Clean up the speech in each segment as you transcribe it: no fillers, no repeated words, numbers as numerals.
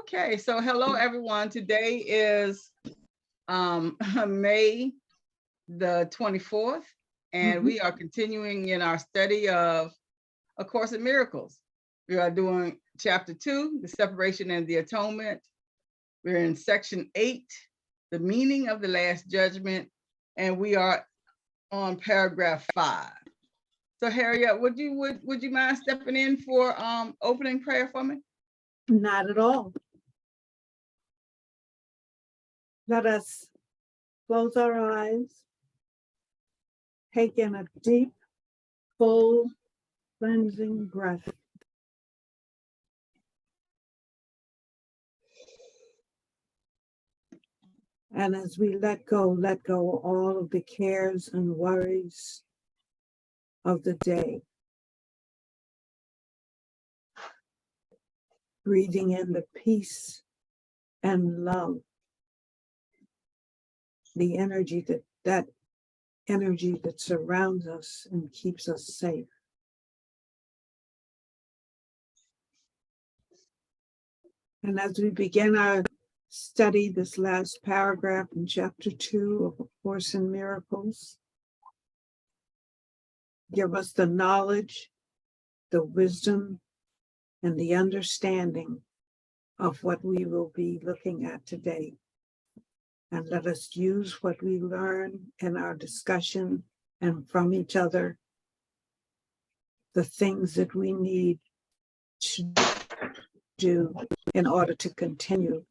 Okay, so hello everyone. Today is May the 24th, and we are continuing in our study of A Course in Miracles. We are doing chapter 2, the separation and the atonement. We're in section 8, the meaning of the last judgment, and we are on paragraph 5. So Harriet, would you mind stepping in for opening prayer for me? Not at all. Let us close our eyes, take in a deep, full, cleansing breath. And as we let go all of the cares and worries of the day. Breathing in the peace and love. The energy that energy that surrounds us and keeps us safe. And as we begin our study, this last paragraph in chapter 2 of A Course in Miracles, give us the knowledge, the wisdom, and the understanding of what we will be looking at today. And let us use what we learn in our discussion and from each other, the things that we need to do in order to continue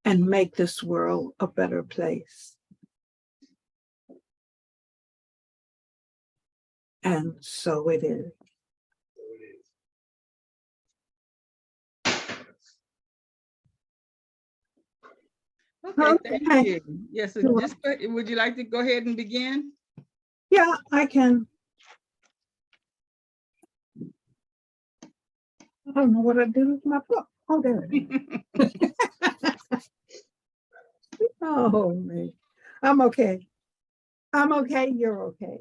and make this world a better place. And so it is. Okay, thank you. Yes, so just would you like to go ahead and begin? Yeah, I can. I don't know what I did with my book. Oh, there it is. Oh, man. I'm okay. I'm okay. You're okay.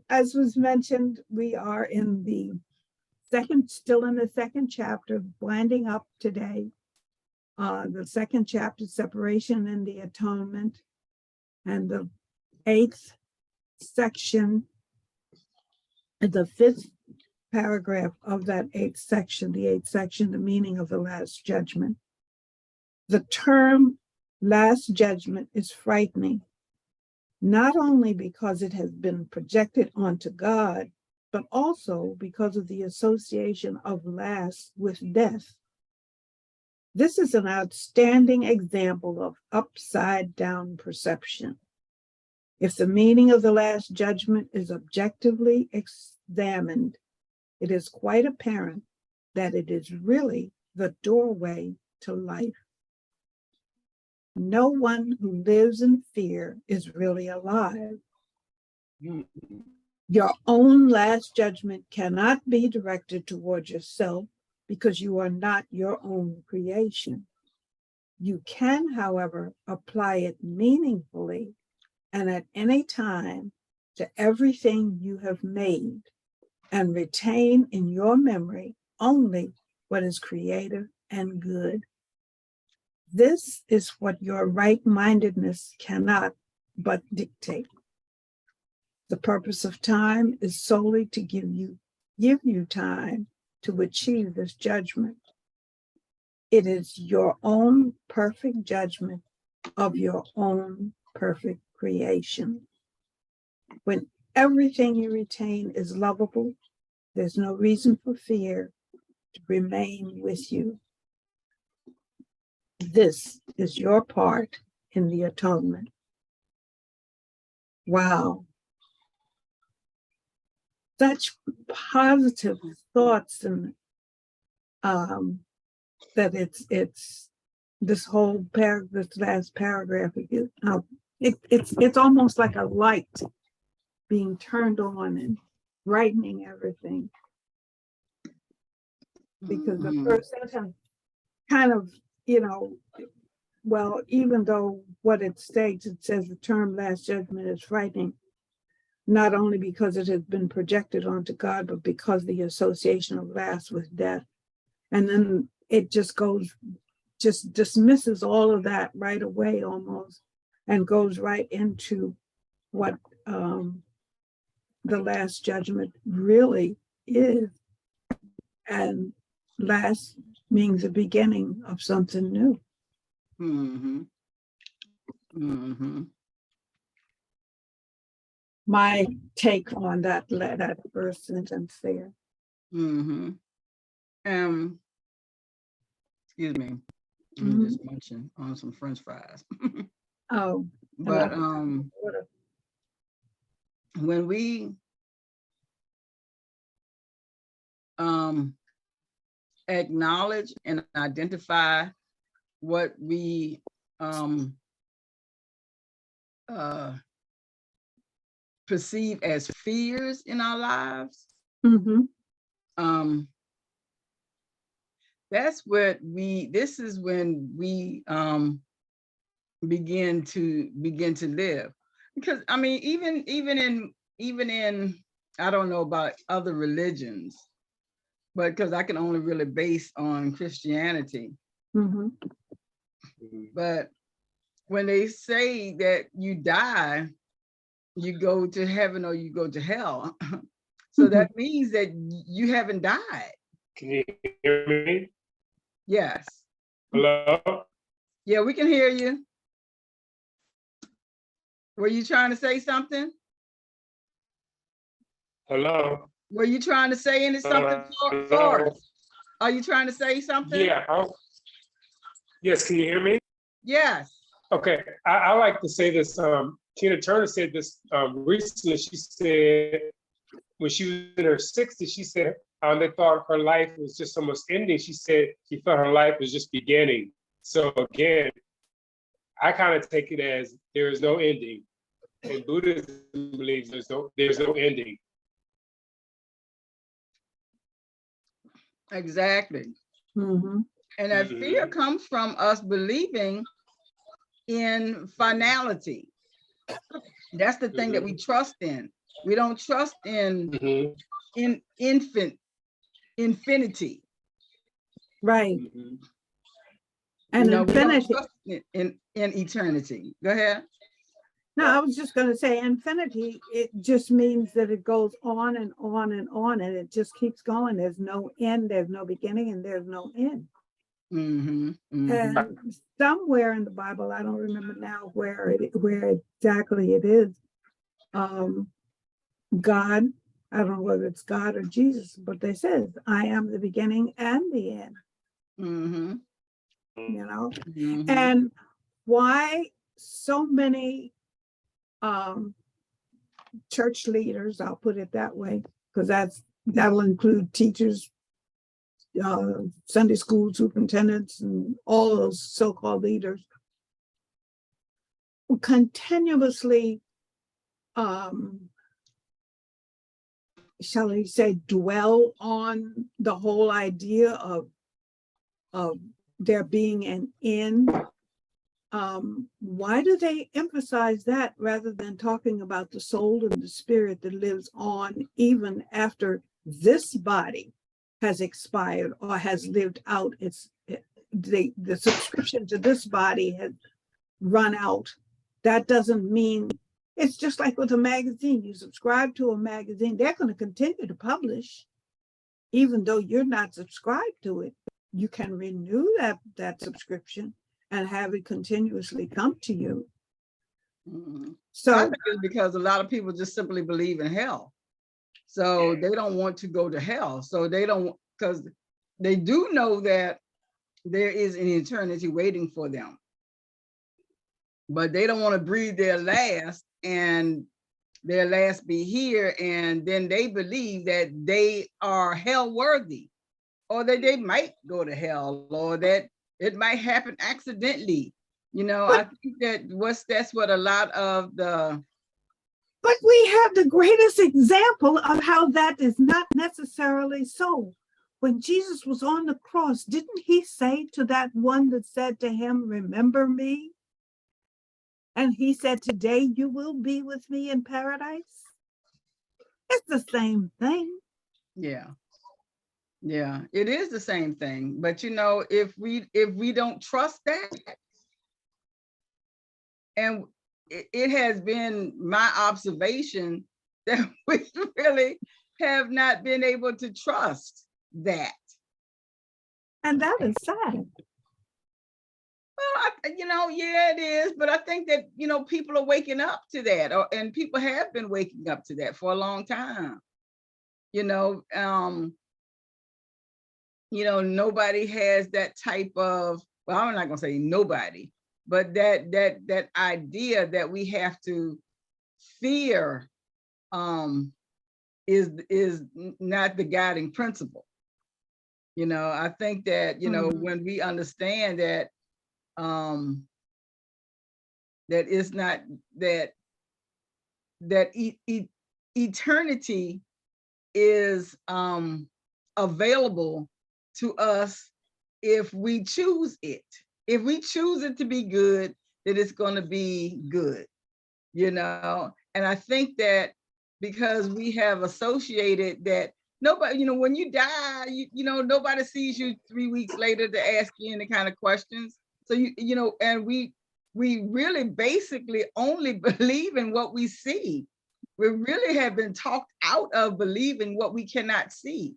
As was mentioned, we are in the still in the second chapter, winding up today. The second chapter, separation and the atonement, and the 8th section, the 5th paragraph of that 8th section, the meaning of the last judgment. The term last judgment is frightening, not only because it has been projected onto God, but also because of the association of last with death. This is an outstanding example of upside down perception. If the meaning of the last judgment is objectively examined, it is quite apparent that it is really the doorway to life. No one who lives in fear is really alive. Your own last judgment cannot be directed towards yourself because you are not your own creation. You can, however, apply it meaningfully and at any time to everything you have made and retain in your memory only what is creative and good. This is what your right-mindedness cannot but dictate. The purpose of time is solely to give you time to achieve this judgment. It is your own perfect judgment of your own perfect creation. When everything you retain is lovable, there's no reason for fear to remain with you. This is your part in the atonement. Wow. Such positive thoughts and that it's this whole this last paragraph. It's almost like a light being turned on and brightening everything. Because the first sentence kind of, well, even though what it states, it says the term last judgment is frightening, not only because it has been projected onto God, but because the association of last with death. And then it just dismisses all of that right away almost, and goes right into what the last judgment really is. And last means the beginning of something new. Mm-hmm. Mm-hmm. My take on that first sentence there. Mm-hmm. Excuse me. I'm just munching on some French fries. Oh, But when we acknowledge and identify what we perceive as fears in our lives, this is when we begin to live. Because I mean, even in I don't know about other religions, but because I can only really base on Christianity. But when they say that you die, you go to heaven or you go to hell. So that means that you haven't died. Can you hear me? Yes. Hello? Yeah, we can hear you. Were you trying to say something? Hello? Were you trying to say something for us? Are you trying to say something? Yeah. Yes, can you hear me? Yes. Okay, I like to say this. Tina Turner said this recently. She said when she was in her 60s, she said they thought her life was just almost ending. She said she felt her life was just beginning. So again, I kind of take it as there is no ending. And Buddhism believes there's no ending. Exactly. And that fear comes from us believing in finality. That's the thing that we trust in. We don't trust in infinity. Right. And infinity. We don't trust in eternity. Go ahead. No, I was just going to say infinity, it just means that it goes on and on and on, and it just keeps going. There's no end, there's no beginning, and there's no end. And somewhere in the Bible, I don't remember now where exactly it is, God, I don't know whether it's God or Jesus, but they says, I am the beginning and the end. You know, and why so many church leaders, I'll put it that way, because that'll include teachers, Sunday school superintendents, and all those so-called leaders, continuously, shall we say, dwell on the whole idea of there being an end. Why do they emphasize that rather than talking about the soul and the spirit that lives on even after this body has expired or has lived out the subscription to this body has run out? That doesn't mean, it's just like with a magazine. You subscribe to a magazine, they're going to continue to publish even though you're not subscribed to it. You can renew that subscription and have it continuously come to you. So I think it's because a lot of people just simply believe in hell. So they don't want to go to hell. So they don't, because they do know that there is an eternity waiting for them. But they don't want to breathe their last and their last be here. And then they believe that they are hell worthy, or that they might go to hell, or that it might happen accidentally. I think that's what a lot of the. But we have the greatest example of how that is not necessarily so. When Jesus was on the cross, didn't he say to that one that said to him, remember me? And he said, today you will be with me in paradise. It's the same thing. Yeah. Yeah, it is the same thing. But you know, if we don't trust that, and it has been my observation that we really have not been able to trust that. And that is sad. Well, you know, yeah, it is, but I think that, you know, people are waking up to that, and people have been waking up to that for a long time. You know, nobody has that type of, well, I'm not gonna say nobody, but that idea that we have to fear is not the guiding principle. You know, I think that, you know, when we understand that that it's not that eternity is available to us if we choose it. If we choose it to be good, that it's going to be good, you know. And I think that because we have associated that nobody, you know, when you die, you know, nobody sees you 3 weeks later to ask you any kind of questions. So you know, and we really basically only believe in what we see. We really have been talked out of believing what we cannot see.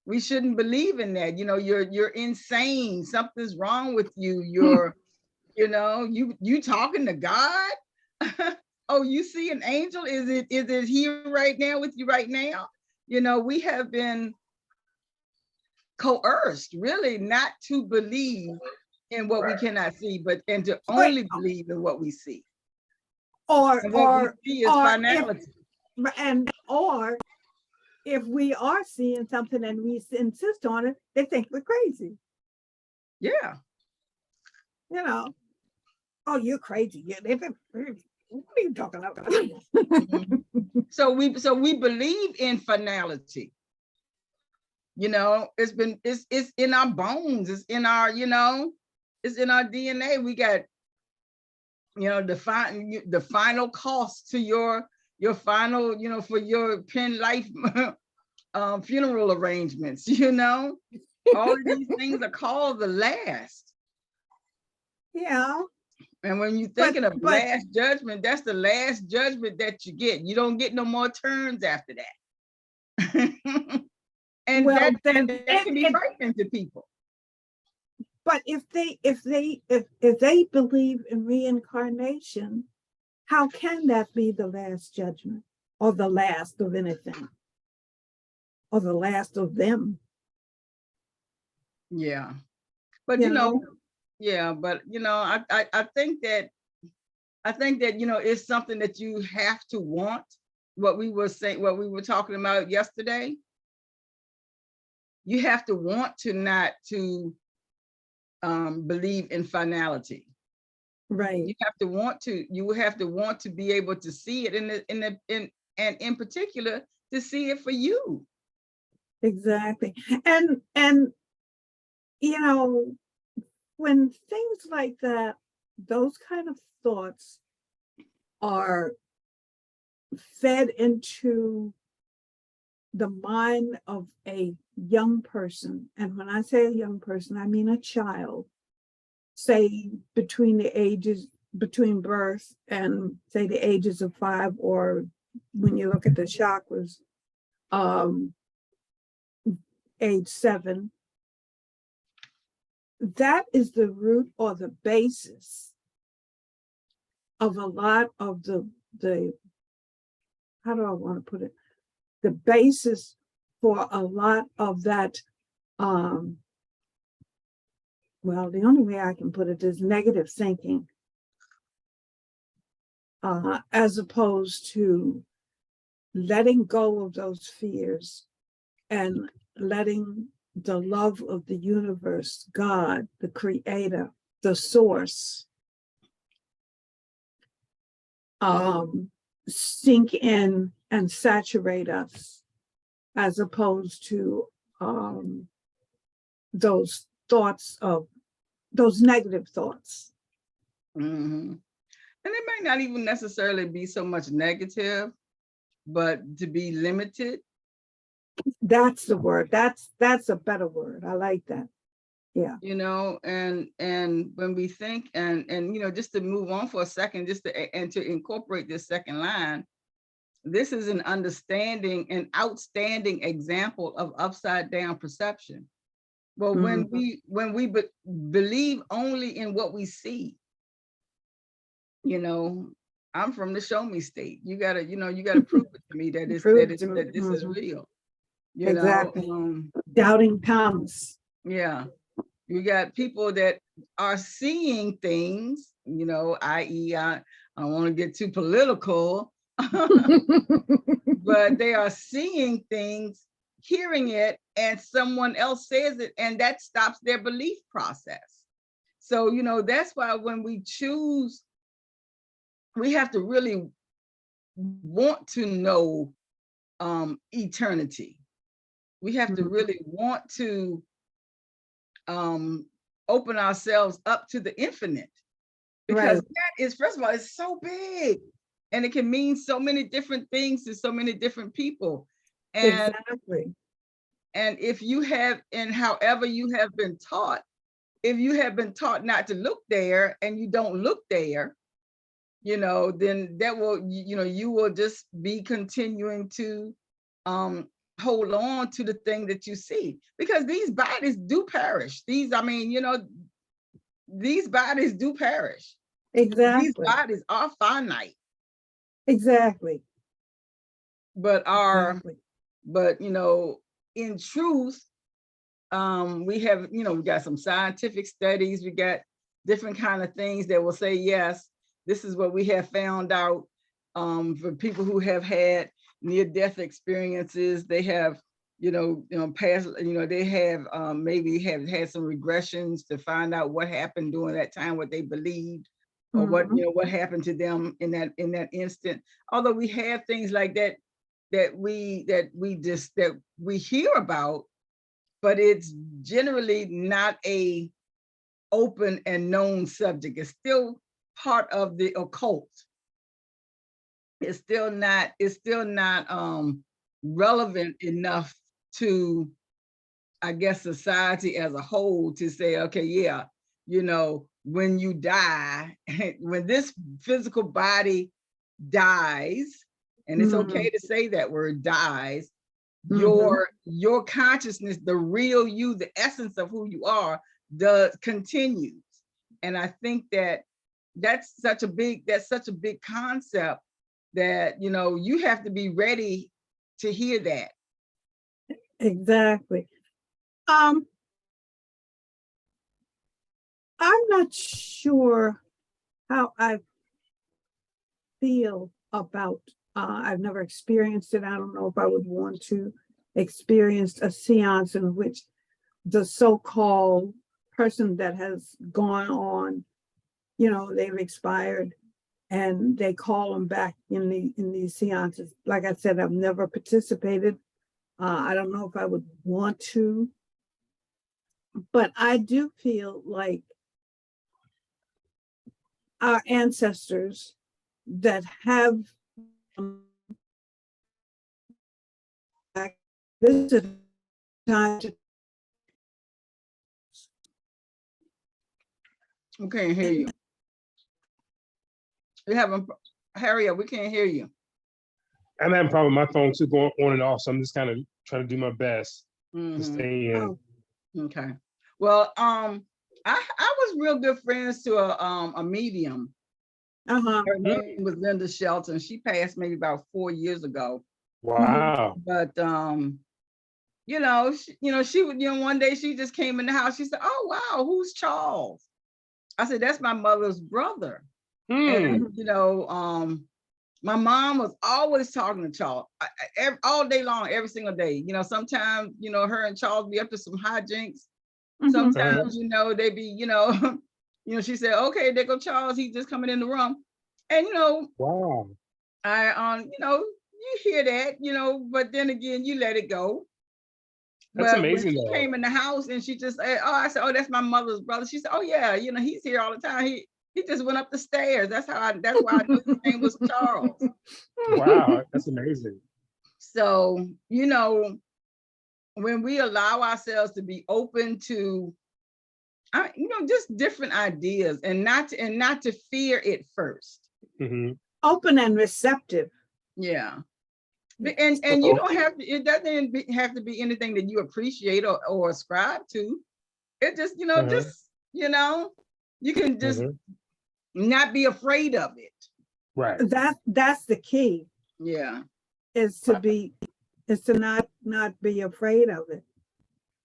We shouldn't believe in that. You know, you're insane. Something's wrong with you. You're, you know, you talking to God. Oh, you see an angel? Is it here right now with you right now? You know, we have been coerced really not to believe in what we cannot see, but and to only believe in what we see. And what we see is finality. Or if we are seeing something and we insist on it, they think we're crazy. Yeah. You know, oh, you're crazy. What are you talking about? So we believe in finality. You know, it's in our bones, it's in our, you know, it's in our DNA. We got, you know, the final cost to your final, you know, for your pen life funeral arrangements, you know. All of these things are called the last. Yeah. And when you're thinking of last judgment, that's the last judgment that you get. You don't get no more turns after that. And well, that then can be frightening to people. But if they believe in reincarnation, how can that be the last judgment or the last of anything or the last of them? Yeah, but you know, yeah, but you know, I think that you know, it's something that you have to want. What we were saying, what we were talking about yesterday, you have to want to not to believe in finality. Right. You have to want to. You have to want to be able to see it and in particular to see it for you. Exactly. And you know, when things like that, those kind of thoughts are fed into the mind of a young person, and when I say a young person, I mean a child, say between birth and say the ages of 5, or when you look at the chakras, age 7, that is the root or the basis of a lot of the how do I want to put it? The basis for a lot of that, well, the only way I can put it is negative thinking, as opposed to letting go of those fears and letting the love of the universe, God, the creator, the source, sink in and saturate us, as opposed to those thoughts of those negative thoughts. Mm-hmm. And it may not even necessarily be so much negative, but to be limited. That's the word. That's a better word. I like that. Yeah. You know, and when we think and you know, just to move on for a second, just to and to incorporate this second line, this is an outstanding example of upside down perception. Well, when we believe only in what we see, you know, I'm from the show me state. You gotta prove it to me that this is real. You Exactly. know, Doubting Thomas. yeah. You got people that are seeing things, you know, i.e., I don't want to get too political, but they are seeing things, hearing it, and someone else says it, and that stops their belief process. So, you know, that's why when we choose, we have to really want to know eternity. We have to really want to open ourselves up to the infinite, because that is, first of all, it's so big and it can mean so many different things to so many different people. And Exactly. and if you have, and however you have been taught, if you have been taught not to look there and you don't look there, you know, then that will, you know, you will just be continuing to hold on to the thing that you see, because these bodies do perish. These, I mean, you know, these bodies do perish. Exactly. These bodies are finite, Exactly. but Exactly. but you know, in truth, we have, you know, we got some scientific studies, we got different kind of things that will say, yes, this is what we have found out. For people who have had near-death experiences, they have, you know, past, you know, they have maybe have had some regressions to find out what happened during that time, what they believed, or what, you know, what happened to them in that instant. Although we have things like that that we hear about, but it's generally not a open and known subject. It's still part of the occult. It's still not relevant enough to, I guess, society as a whole to say, okay, yeah, you know, when you die, when this physical body dies, and it's okay to say that word, dies, your consciousness, the real you, the essence of who you are, continues. And I think that's such a big concept that, you know, you have to be ready to hear that. Exactly. I'm not sure how I feel about, I've never experienced it. I don't know if I would want to experience a seance in which the so-called person that has gone on, you know, they've expired, and they call them back in these seances. Like I said, I've never participated. I don't know if I would want to, but I do feel like our ancestors that have this is time to We can't hear you. We haven't, Harriet, we can't hear you. I'm having a problem with my phone too, going on and off. So I'm just kind of trying to do my best to stay in. Oh, Okay. Well, I was real good friends to a medium. Her name was Linda Shelton. She passed maybe about 4 years ago. Wow. But you know, she would, you know, one day she just came in the house. She said, "Oh wow, who's Charles?" I said, "That's my mother's brother." And you know, my mom was always talking to Charles all day long, every single day. You know, sometimes, you know, her and Charles be up to some hijinks. Sometimes, you know, they be, you know, you know, she said, "Okay, there go Charles. He's just coming in the room." And you know, Wow. you know, you hear that, you know, but then again, you let it go. That's But when amazing she though. came in the house and she just said, "Oh," I said, "Oh, that's my mother's brother." She said, "Oh yeah, you know, he's here all the time. He just went up the stairs. That's why I knew his name was Charles." Wow, that's amazing. So, you know, when we allow ourselves to be open to, just different ideas, and not to fear it first. Mhm. Open and receptive. Yeah. And you don't have to, it doesn't have to be anything that you appreciate or ascribe to. It just, you can just not be afraid of it. Right. That's the key, Yeah. is to not be afraid of it.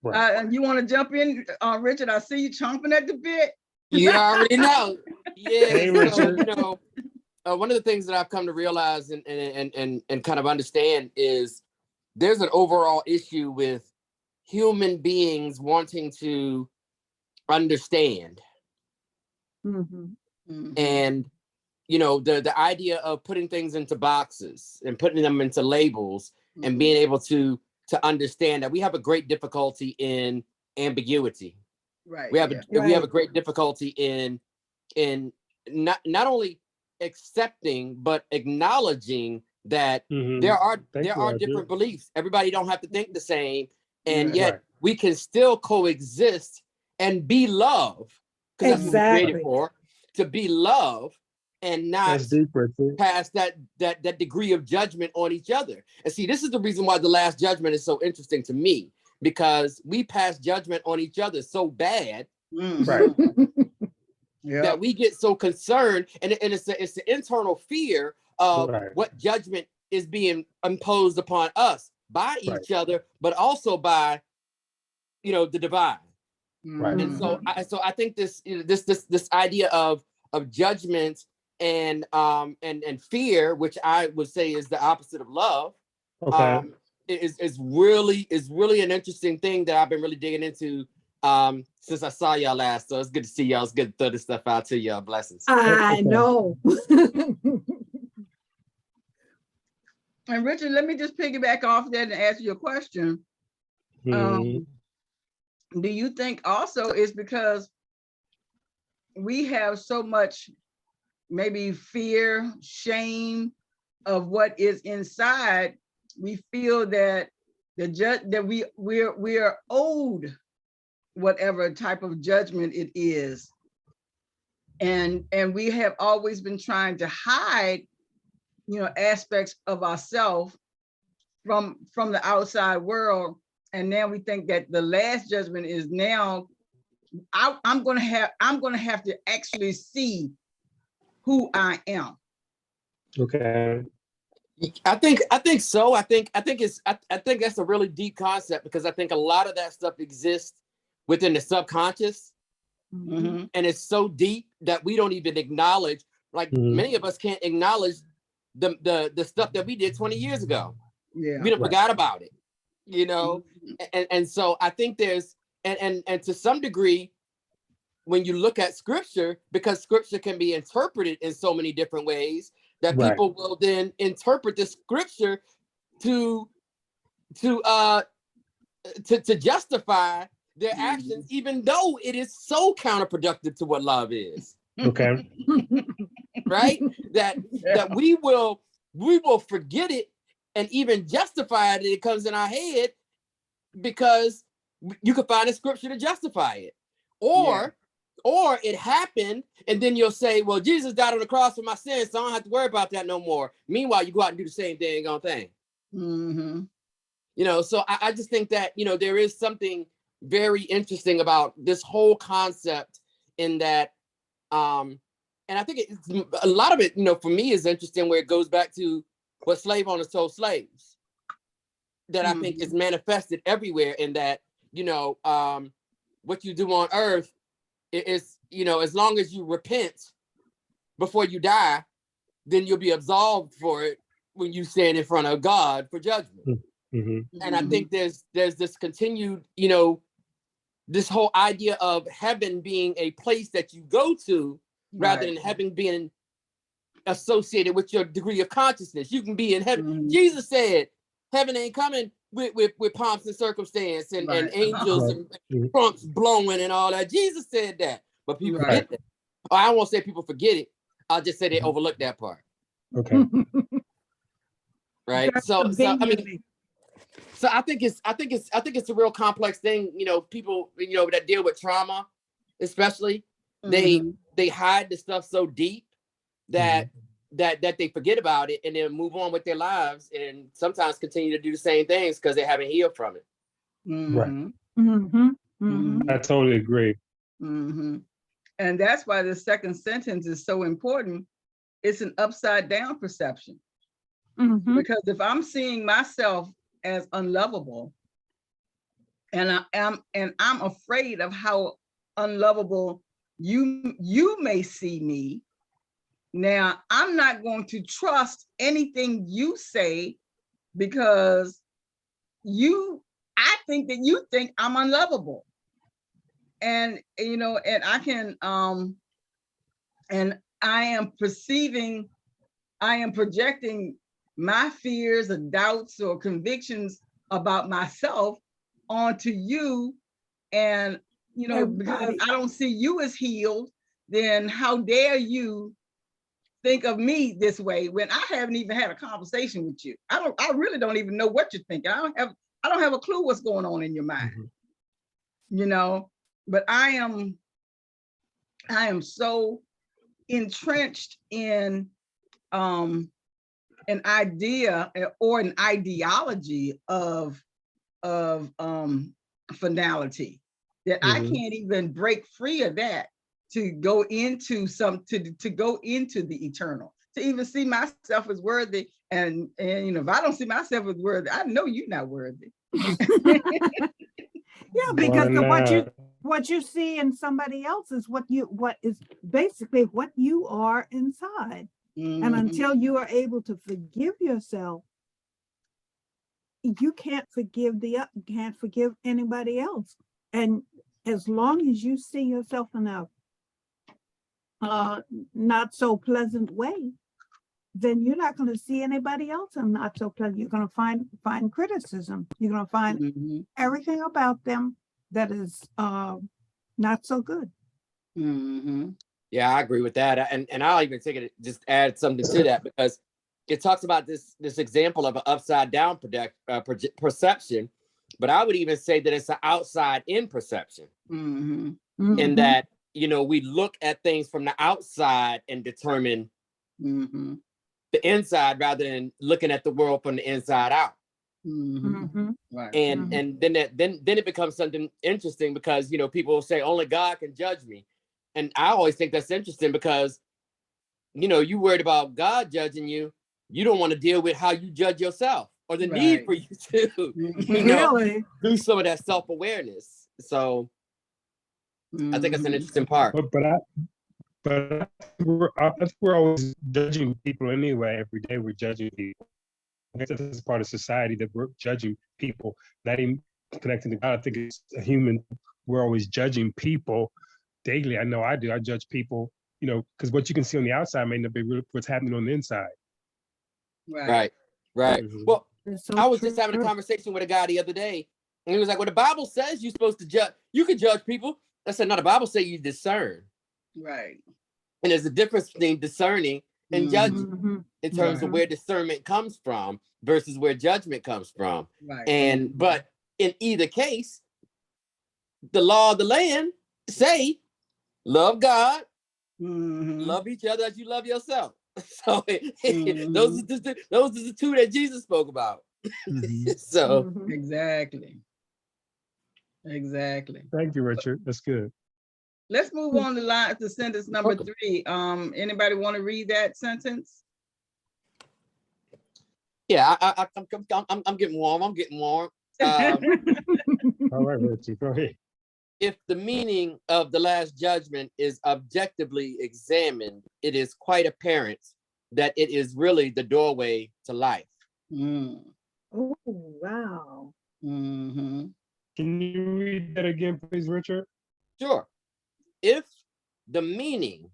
Right. You want to jump in, Richard? I see you chomping at the bit. You already know. Yeah. Hey, So, Richard. one of the things that I've come to realize and kind of understand is there's an overall issue with human beings wanting to understand. Mhm. And the idea of putting things into boxes and putting them into labels and being able to understand that we have a great difficulty in ambiguity. Right. We have a great difficulty in not only accepting but acknowledging that there are different beliefs. Everybody don't have to think the same, and yet we can still coexist and be love, because that's what we're created for, to be love and not pass that degree of judgment on each other. And see, this is the reason why the Last Judgment is so interesting to me, because we pass judgment on each other so bad that we get so concerned, and it's the internal fear of what judgment is being imposed upon us by each other, but also by the divine. And so I think this idea of judgment and fear, which I would say is the opposite of love, is really an interesting thing that I've been really digging into since I saw y'all last. So it's good to see y'all. It's good to throw this stuff out to y'all. Blessings. I know. And Richard, let me just piggyback off that and ask you a question. Do you think also it's because we have so much maybe fear, shame of what is inside? We feel that we are owed whatever type of judgment it is, and we have always been trying to hide, aspects of ourselves from the outside world. And now we think that the last judgment is now I'm gonna have to actually see who I am. Okay. I think so. I think that's a really deep concept, because I think a lot of that stuff exists within the subconscious, and it's so deep that we don't even acknowledge. Like many of us can't acknowledge the stuff that we did 20 years ago. Yeah, we forgot about it, and so I think there's and to some degree, when you look at scripture, because scripture can be interpreted in so many different ways, that people will then interpret the scripture to justify their actions, even though it is so counterproductive to what love is. Okay. Right? That we will forget it and even justify it. It comes in our head because you can find a scripture to justify it, or it happened, and then you'll say, well, Jesus died on the cross for my sins, so I don't have to worry about that no more. Meanwhile, you go out and do the same dang thing. So I just think that, there is something very interesting about this whole concept, in that, and I think a lot of it, for me, is interesting, where it goes back to what slave owners told slaves, that I think is manifested everywhere, in that, what you do on earth is, as long as you repent before you die, then you'll be absolved for it when you stand in front of God for judgment. And I think there's this continued, this whole idea of heaven being a place that you go to, rather than heaven being associated with your degree of consciousness. You can be in heaven. Jesus said, heaven ain't coming with pomps and circumstance and angels and trumps blowing and all that. Jesus said that, but people forget that. I won't say people forget it. I'll just say they overlook that part. Okay. Right. So I mean, So I think it's a real complex thing. People, that deal with trauma, especially, Mhm. they hide the stuff so deep that they forget about it and then move on with their lives and sometimes continue to do the same things because they haven't healed from it. Right. Mhm. Mm-hmm. Mm-hmm. Mhm. I totally agree. Mhm. And that's why the second sentence is so important. It's an upside down perception. Mm-hmm. Because if I'm seeing myself as unlovable, and I'm afraid of how unlovable you may see me, now I'm not going to trust anything you say because I think that you think I'm unlovable. And and I can and I am projecting my fears or doubts or convictions about myself onto you. And, because Everybody. I don't see you as healed, then how dare you think of me this way when I haven't even had a conversation with you? I really don't even know what you're thinking. I don't have a clue what's going on in your mind, but I am so entrenched in an idea or an ideology of finality that I can't even break free of that to go into to go into the eternal, to even see myself as worthy. And if I don't see myself as worthy, I know you're not worthy. Yeah, because what you see in somebody else is what is basically what you are inside. And until you are able to forgive yourself, you can't forgive anybody else. And as long as you see yourself in a not so pleasant way, then you're not going to see anybody else in not so pleasant. You're going to find criticism. You're going to find everything about them that is not so good. Yeah, I agree with that. And I'll even take it, just add something to that, because it talks about this example of an upside down perception, but I would even say that it's an outside in perception. In that, we look at things from the outside and determine the inside rather than looking at the world from the inside out. Right. And then it becomes something interesting because people will say only God can judge me. And I always think that's interesting because you worried about God judging you. You don't want to deal with how you judge yourself or the need for you to Really? do some of that self-awareness. So I think it's an interesting part. But I think we're always judging people anyway. Every day we're judging people. I guess that's part of society, that we're judging people, not even connecting to God. I think it's a human. We're always judging people daily. I know I do. I judge people, because what you can see on the outside may not be what's happening on the inside. Right. Well, I was just having a conversation with a guy the other day, and he was like, well, the Bible says you're supposed to judge. You can judge people. I said, no, the Bible says you discern. Right. And there's a difference between discerning and judging in terms of where discernment comes from versus where judgment comes from. Right. But in either case, the law of the land say, love God, love each other as you love yourself. So those are the two that Jesus spoke about. So Exactly. Thank you, Richard. That's good. Let's move on to sentence number 3. Anybody want to read that sentence? Yeah, I'm getting warm. I'm getting warm. All right, Richard, go ahead. If the meaning of the last judgment is objectively examined, it is quite apparent that it is really the doorway to life. Oh, wow. Can you read that again, please, Richard? Sure. If the meaning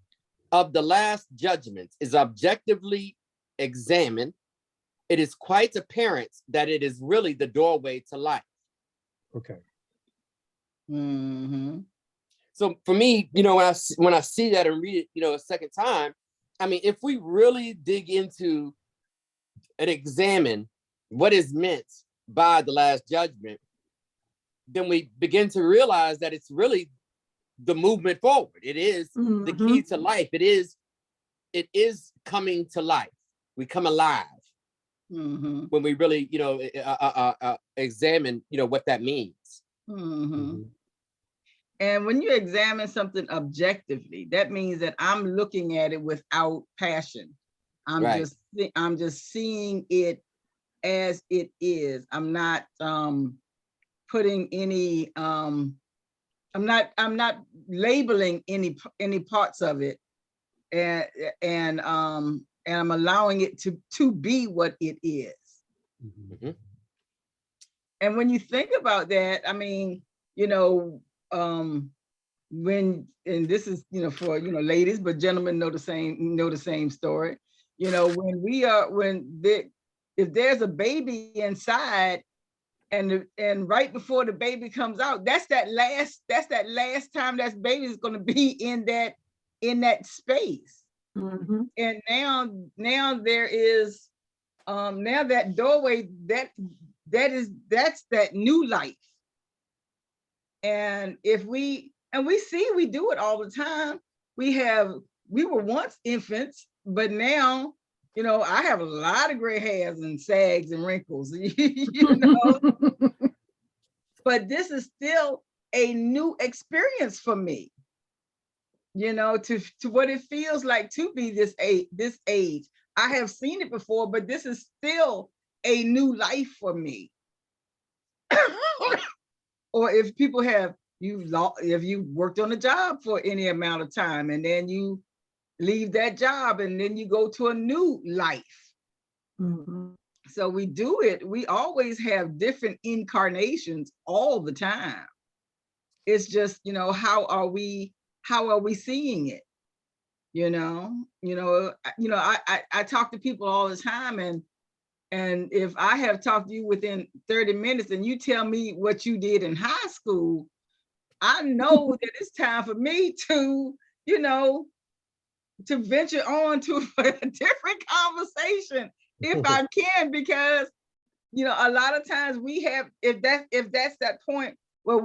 of the last judgment is objectively examined, it is quite apparent that it is really the doorway to life. Okay. So for me, when I see that and read it, a second time, I mean, if we really dig into and examine what is meant by the Last Judgment, then we begin to realize that it's really the movement forward. It is the key to life. It is coming to life. We come alive when we really, examine, what that means. And when you examine something objectively, that means that I'm looking at it without passion. I'm just seeing it as it is. I'm not putting any I'm not labeling any parts of it, and I'm allowing it to be what it is. And when you think about that, I mean, when, and this is, for, ladies, but gentlemen know the same story. If there's a baby inside, and right before the baby comes out, that's that last time that baby is going to be in that space. And now there is now that doorway, that's that new life. And we do it all the time. We were once infants, but now, I have a lot of gray hairs and sags and wrinkles, but this is still a new experience for me, to what it feels like to be this age. I have seen it before, but this is still a new life for me. Or if you worked on a job for any amount of time, and then you leave that job and then you go to a new life. So we do it. We always have different incarnations all the time. It's just, how are we seeing it? I talk to people all the time, and if I have talked to you within 30 minutes and you tell me what you did in high school, I know that it's time for me to, to venture on to a different conversation if I can, because, a lot of times we have, if that's that point where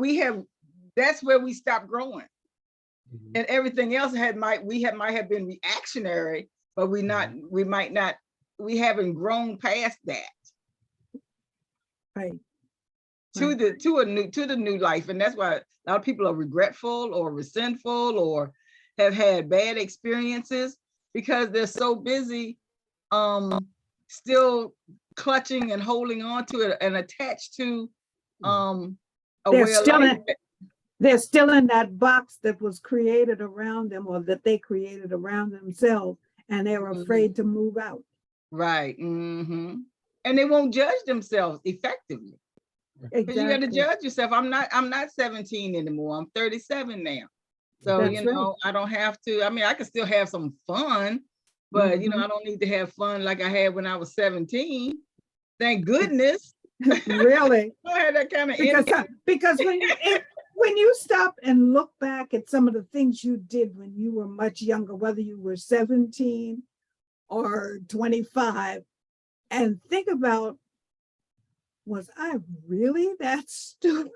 that's where we stop growing. And everything else might have been reactionary, but we haven't grown past that. Right. To the new life. And that's why a lot of people are regretful or resentful or have had bad experiences, because they're so busy still clutching and holding on to it and attached to a way of life. They're still in that box that was created around them, or that they created around themselves, and they're afraid to move out. Right. And they won't judge themselves effectively. Because you got to judge yourself. I'm not 17 anymore. I'm 37 now. So, That's right. I don't have to, I can still have some fun, but I don't need to have fun like I had when I was 17. Thank goodness. Really? I had that kind of because when you stop and look back at some of the things you did when you were much younger, whether you were 17 or 25, and think about, was I really that stupid?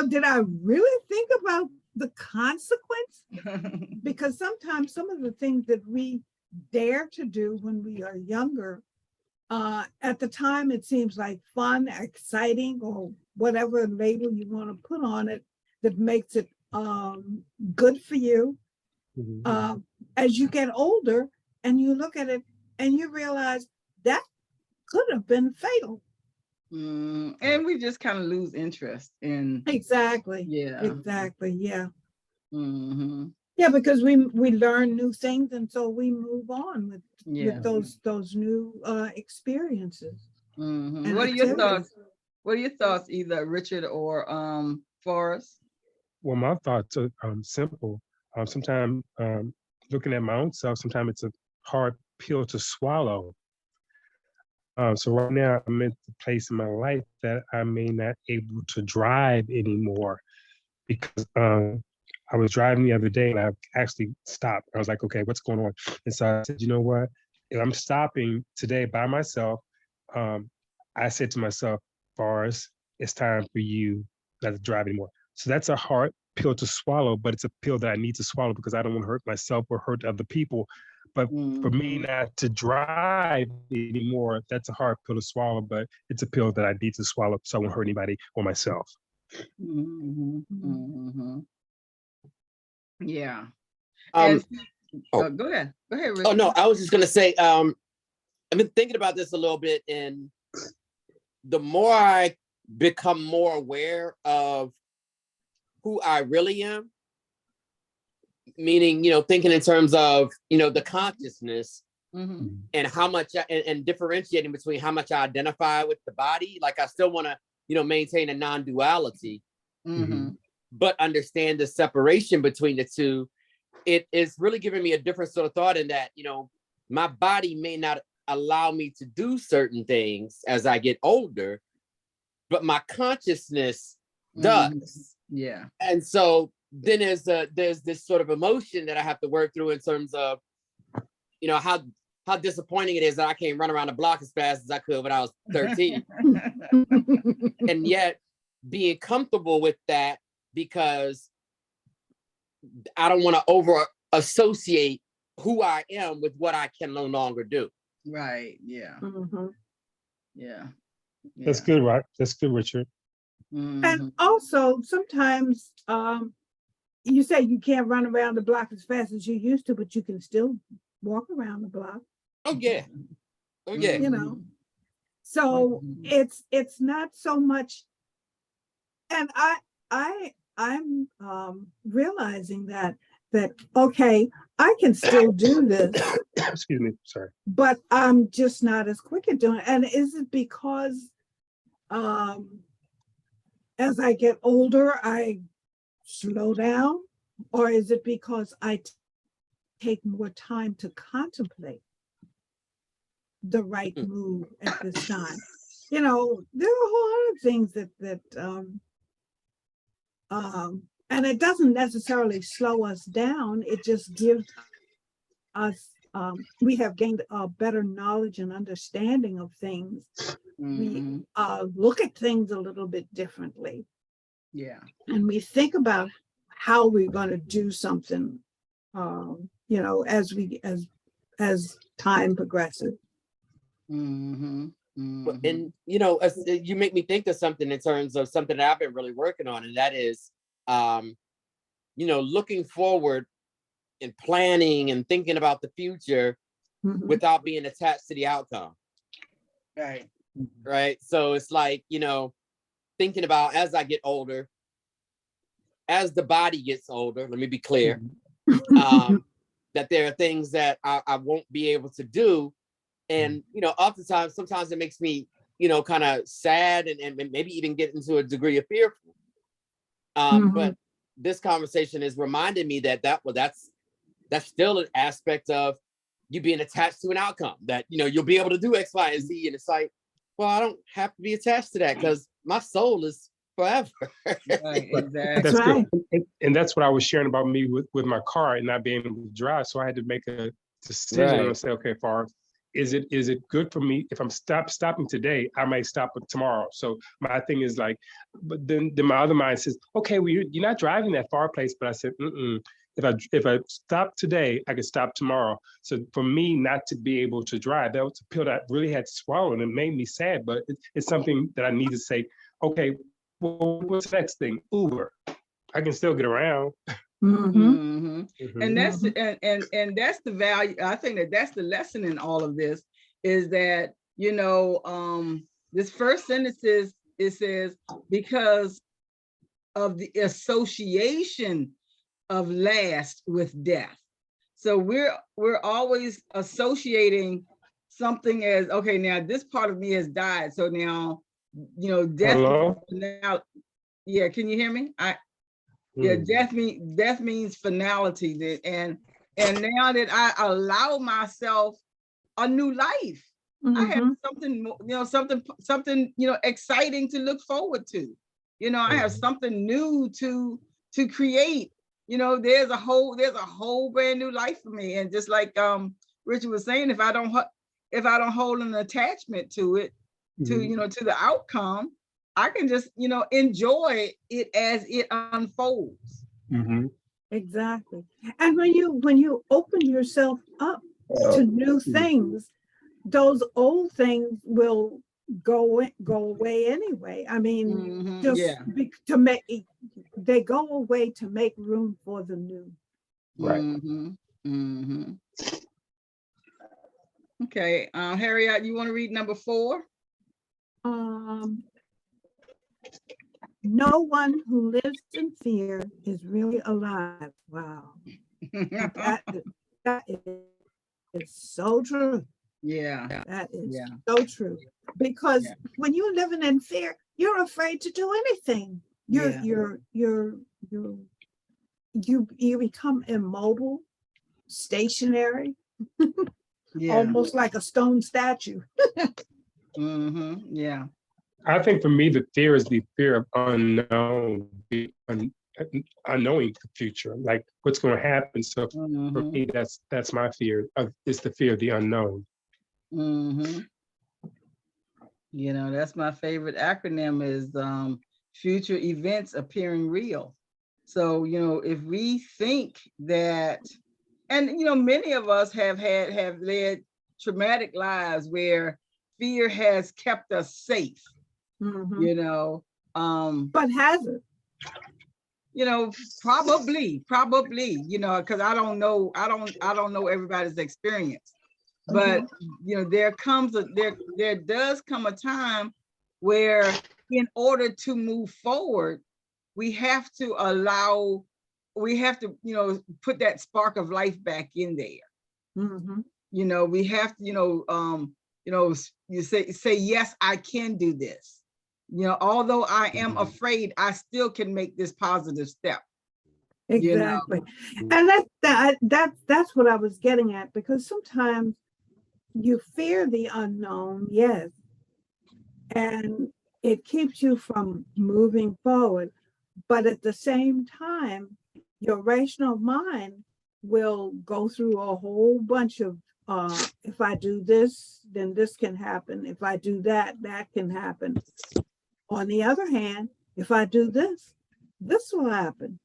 Did I really think about the consequence? Because sometimes some of the things that we dare to do when we are younger, at the time it seems like fun, exciting, or whatever label you want to put on it that makes it good for you. As you get older and you look at it and you realize that could have been fatal. And we just kind of lose interest in. Exactly. Yeah. Exactly. Yeah. Yeah, because we learn new things, and so we move on with those new experiences. What are your thoughts? What are your thoughts, either Richard or Forrest? Well, my thoughts are simple. Sometimes looking at my own self, sometimes it's a hard pill to swallow. So right now I'm in the place in my life that I may not able to drive anymore, because I was driving the other day and I actually stopped. I was like, okay, what's going on? And so I said, you know what? if I'm stopping today by myself, I said to myself, Forrest, it's time for you not to drive anymore. So that's a hard pill to swallow, but it's a pill that I need to swallow because I don't want to hurt myself or hurt other people. But for me not to drive anymore, that's a hard pill to swallow, but it's a pill that I need to swallow so I won't hurt anybody or myself. Yeah. Um, Go ahead. Go ahead, Richard. oh no, I was just gonna say, I've been thinking about this a little bit, and the more I become more aware of who I really am, meaning, thinking in terms of, the consciousness and how much, and differentiating between how much I identify with the body. Like, I still want to, maintain a non-duality, but understand the separation between the two. It is really giving me a different sort of thought in that, my body may not allow me to do certain things as I get older, but my consciousness does. Yeah. And so then there's this sort of emotion that I have to work through in terms of, how disappointing it is that I can't run around the block as fast as I could when I was 13. And yet being comfortable with that, because I don't want to over associate who I am with what I can no longer do. Right. Yeah. Yeah. That's good, right? That's good, Richard. And also sometimes you say you can't run around the block as fast as you used to, but you can still walk around the block. Oh yeah. So it's not so much. And I'm realizing that okay, I can still do this. Excuse me, sorry. But I'm just not as quick at doing it. And is it because as I get older, I slow down? Or is it because I take more time to contemplate the right move at this time? There are a whole lot of things that and it doesn't necessarily slow us down. It just gives us, we have gained a better knowledge and understanding of things. We look at things a little bit differently. Yeah. And we think about how we're going to do something, as time progresses. And you make me think of something in terms of something that I've been really working on, and that is, looking forward and planning and thinking about the future without being attached to the outcome. Right. So it's like, thinking about as I get older, as the body gets older, let me be clear, that there are things that I won't be able to do. And, oftentimes, sometimes it makes me, kind of sad and maybe even get into a degree of fearful. But this conversation has reminded me that's still an aspect of you being attached to an outcome, that, you'll be able to do X, Y, and Z. And it's like, well, I don't have to be attached to that because my soul is forever. Right, exactly. That's right. And that's what I was sharing about me with my car and not being able to drive. So I had to make a decision and say, okay, Forrest, is it good for me if I'm stopping today? I might stop tomorrow. So my thing is like, but then my other mind says, okay, well, you're not driving that far place. But I said, if I stop today, I can stop tomorrow. So for me not to be able to drive, that was a pill that I really had to swallow, and it made me sad. But it's something that I need to say, okay, well, what's the next thing? Uber. I can still get around. And that's and that's the value. I think that's the lesson in all of this, is that this first sentence it says, because of the association of last with death. So we're always associating something as, okay, now this part of me has died, so now death. Hello? Now, yeah, can you hear me? Death means finality. And now that I allow myself a new life, I have something exciting to look forward to. I have something new to create. There's a whole brand new life for me. And just like Richard was saying, if I don't hold an attachment to it, to to the outcome, I can just enjoy it as it unfolds. Exactly. And when you open yourself up to new things, those old things will go away anyway. I mean, to make they go away to make room for the new. Right. Okay, Harriet, you want to read number 4? No one who lives in fear is really alive. Wow. That is so true. Yeah. That is so true. Because when you're living in fear, you're afraid to do anything. You become immobile, stationary, almost like a stone statue. Yeah. I think for me, the fear is the fear of unknown, unknowing the future, like what's going to happen. So for me, that's my fear. It's the fear of the unknown. That's my favorite acronym is future events appearing real. So, if we think that, and many of us have led traumatic lives where fear has kept us safe. But has it? Probably, because I don't know everybody's experience. But there does come a time where, in order to move forward, we have to put that spark of life back in there. We have to you say yes, I can do this. Although I am afraid, I still can make this positive step. Exactly. And that's what I was getting at, because sometimes you fear the unknown, yes, and it keeps you from moving forward. But at the same time, your rational mind will go through a whole bunch of, if I do this, then this can happen. If I do that, that can happen. On the other hand, if I do this, this will happen.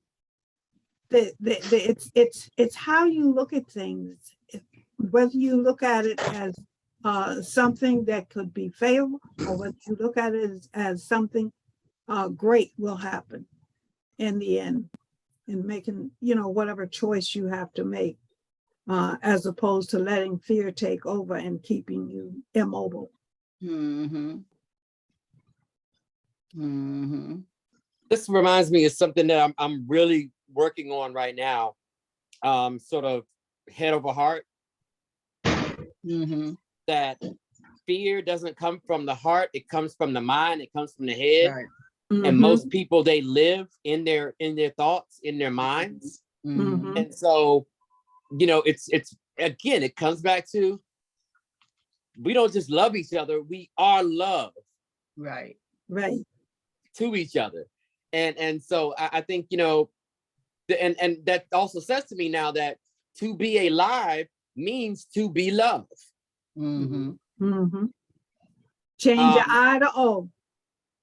It's how you look at things. Whether you look at it as something that could be favorable, or whether you look at it as something great will happen in the end, in making whatever choice you have to make, as opposed to letting fear take over and keeping you immobile. This reminds me of something that I'm really working on right now, sort of head over heart. That fear doesn't come from the heart, it comes from the mind, it comes from the head. Right. And most people, they live in their thoughts, in their minds. And so, it's again, it comes back to, we don't just love each other, we are love. Right. To each other. And so I think, and that also says to me now that to be alive means to be loved. Change your I to O.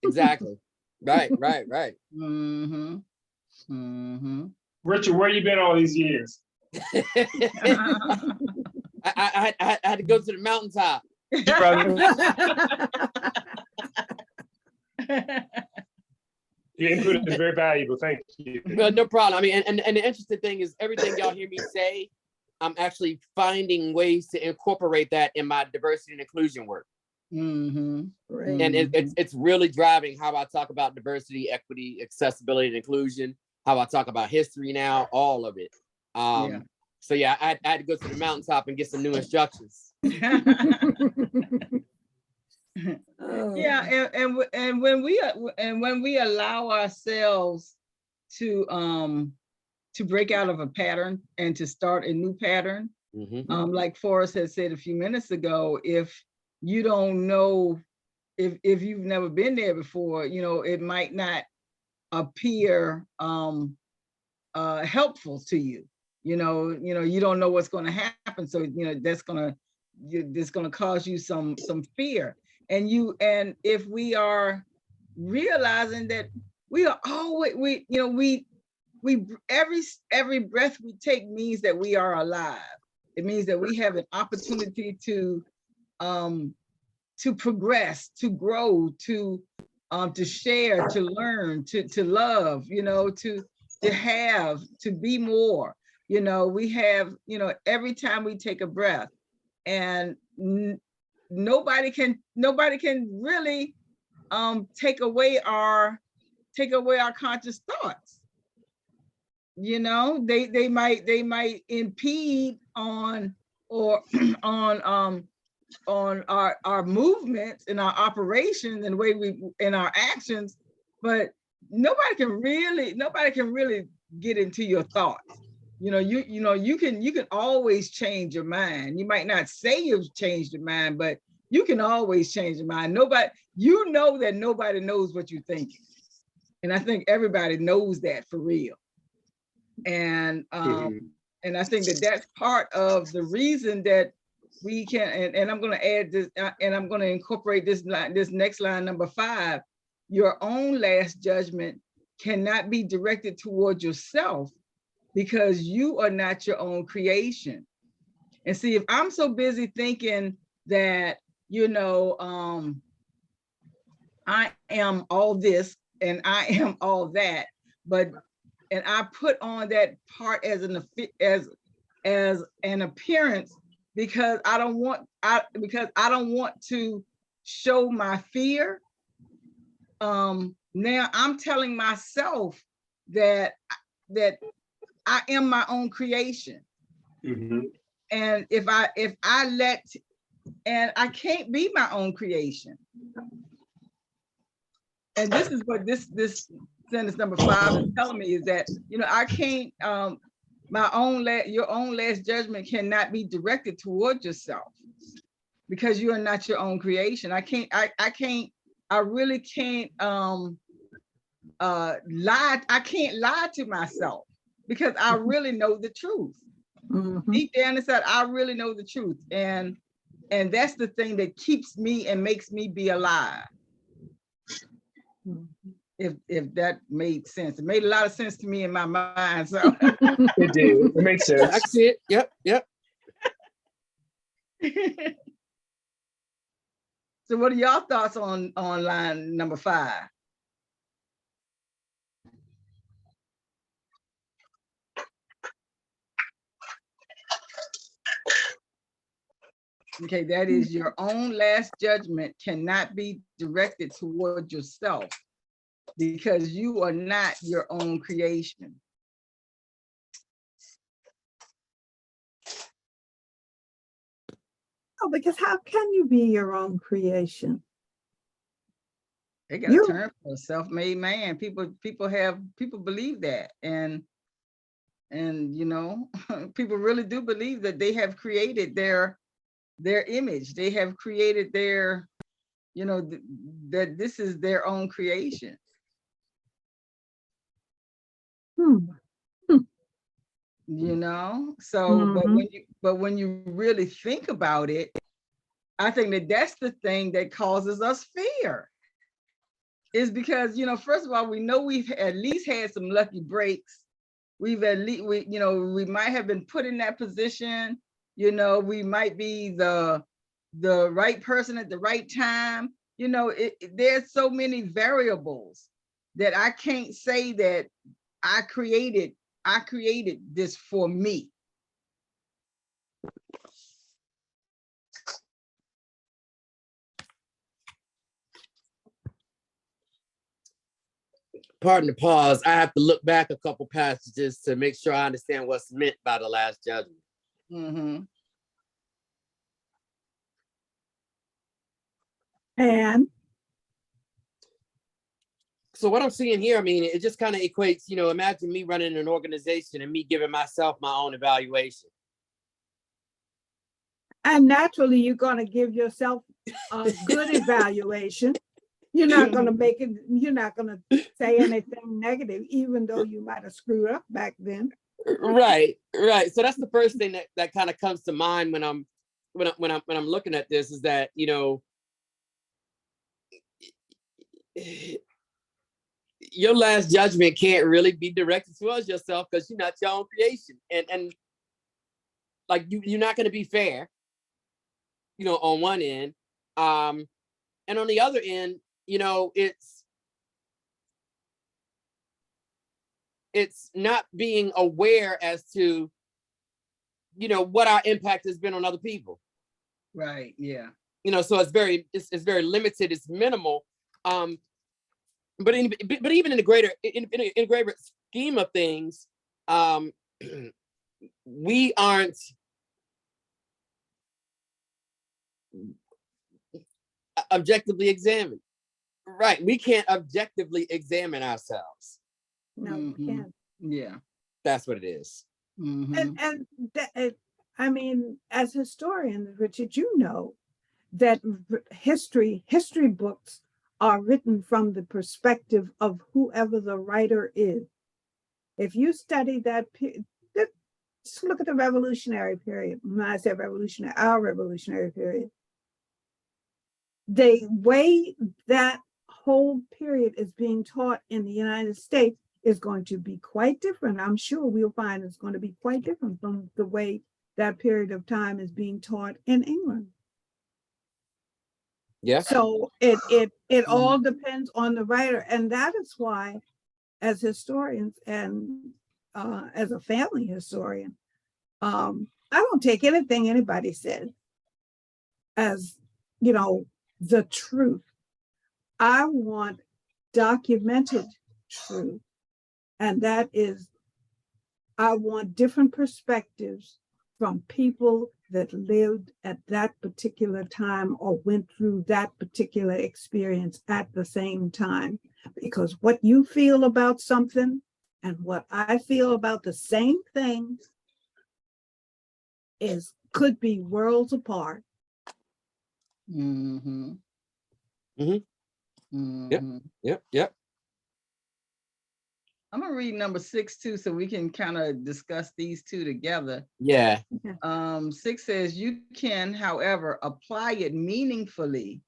Exactly. Right. Richard, where you been all these years? I had to go to the mountaintop. Your input is very valuable. Thank you. No problem. I mean, and the interesting thing is, everything y'all hear me say, I'm actually finding ways to incorporate that in my diversity and inclusion work. And it's really driving how I talk about diversity, equity, accessibility, and inclusion, how I talk about history now, all of it. So yeah, I had to go to the mountaintop and get some new instructions. Yeah, and when we allow ourselves to break out of a pattern and to start a new pattern, like Forrest had said a few minutes ago, if you don't know, if you've never been there before, it might not appear helpful to you. you don't know what's going to happen. So, that's going to cause you some fear. And if we are realizing that we are always, every breath we take means that we are alive. It means that we have an opportunity to progress, to grow, to share, to learn, to love, to have, to be more. We have, every time we take a breath, and nobody can really take away our conscious thoughts. They might impede on or on our movements and our operations and the way we in our actions, but nobody can really get into your thoughts. You can always change your mind. You might not say you've changed your mind, but you can always change your mind. That nobody knows what you're thinking. And I think everybody knows that for real. And and I think that that's part of the reason that we can, and I'm going to add this, and I'm going to incorporate this next line, number 5. Your own last judgment cannot be directed toward yourself, because you are not your own creation. And see, if I'm so busy thinking that, I am all this and I am all that, and I put on that part as an appearance, because I don't want to show my fear. Now I'm telling myself that I am my own creation. Mm-hmm. And if I let, and I can't be my own creation. And this is what this sentence number 5 is telling me, is that, I can't, your own last judgment cannot be directed toward yourself, because you are not your own creation. I really can't lie. I can't lie to myself, because I really know the truth. Mhm. Deep down inside, I really know the truth. And that's the thing that keeps me and makes me be alive. If that made sense. It made a lot of sense to me in my mind. So It did. It makes sense. I see it. Yep. So what are y'all thoughts on line number 5? Okay, that is, your own last judgment cannot be directed toward yourself, because you are not your own creation. Oh, because how can you be your own creation? They got a term for a self-made man. People believe that, and people really do believe that they have created their image. They have created their, that this is their own creation. So, but when you really think about it, I think that that's the thing that causes us fear, is because, first of all, we know we've at least had some lucky breaks. We've at least, we might have been put in that position. We might be the right person at the right time. There's so many variables that I can't say that I created this for me. Pardon the pause. I have to look back a couple passages to make sure I understand what's meant by the last judgment. Mm-hmm. And so what I'm seeing here, I mean, it just kind of equates, imagine me running an organization and me giving myself my own evaluation. And naturally, you're going to give yourself a good evaluation. You're not going to make it, you're not going to say anything negative, even though you might have screwed up back then. Right. So that's the first thing that kind of comes to mind when I'm looking at this, is that, your last judgment can't really be directed towards yourself, because you're not your own creation, and like you're not going to be fair, on one end, and on the other end, it's not being aware as to what our impact has been on other people. Right. Yeah. So it's very limited, it's minimal, but even in the greater in a greater scheme of things, we aren't objectively examined. Right. We can't objectively examine ourselves. No, we Mhm. can't. Yeah. That's what it is. Mhm. And I mean, as historians, Richard, that history books are written from the perspective of whoever the writer is. If you study just look at the revolutionary period. When I say revolutionary, our revolutionary period, the way that whole period is being taught in the United States is going to be quite different. I'm sure we'll find it's going to be quite different from the way that period of time is being taught in England. Yeah. So it all depends on the writer, and that is why, as historians and as a family historian, I don't take anything anybody said as the truth. I want documented truth, and that is, I want different perspectives from people that lived at that particular time or went through that particular experience at the same time. Because what you feel about something and what I feel about the same thing could be worlds apart. Mm-hmm. Mm-hmm. Mm-hmm. Yep. I'm gonna read number 6 too, so we can kind of discuss these two together. Yeah. 6 says, you can, however, apply it meaningfully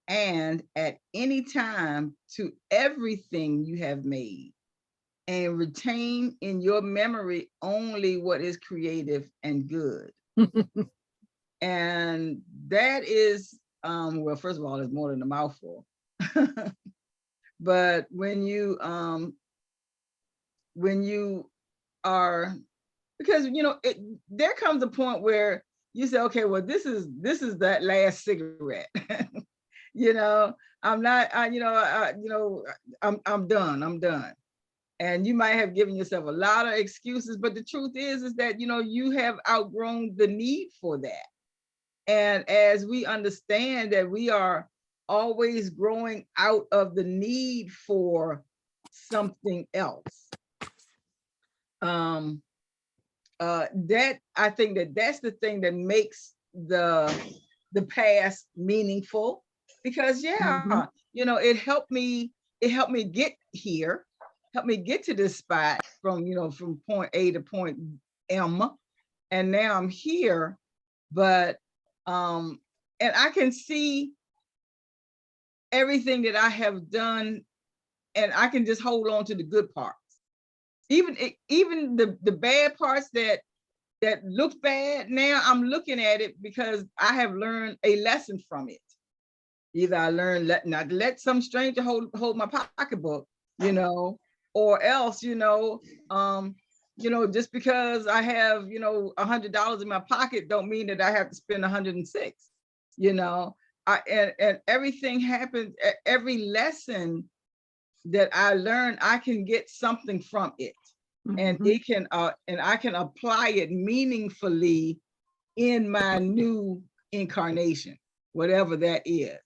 and at any time to everything you have made, and retain in your memory only what is creative and good. And that is, well, first of all, it's more than a mouthful. But when you are, because there comes a point where you say, okay, well, this is that last cigarette. I'm not, I'm done. And you might have given yourself a lot of excuses, but the truth is that you have outgrown the need for that. And as we understand that we are always growing out of the need for something else, that I think that's the thing that makes the past meaningful, because it helped me get here, helped me get to this spot from point A to point M, and now I'm here. But and I can see everything that I have done, and I can just hold on to the good parts, even the bad parts that looks bad. Now I'm looking at it because I have learned a lesson from it. Either I learned not to let some stranger hold my pocketbook, or else, just because I have, $100 in my pocket don't mean that I have to spend 106. And everything happens. Every lesson that I learn, I can get something from it. And it can and I can apply it meaningfully in my new incarnation, whatever that is.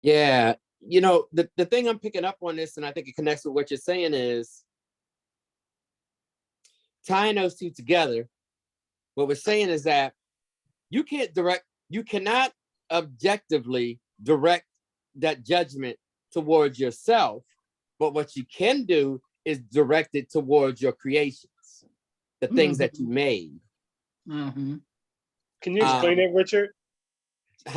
Yeah. The thing I'm picking up on this, and I think it connects with what you're saying, is tying those two together. What we're saying is that you cannot objectively direct that judgment towards yourself, But what you can do is direct it towards your creations, the things that you made. Mm-hmm. Can you explain it, Richard?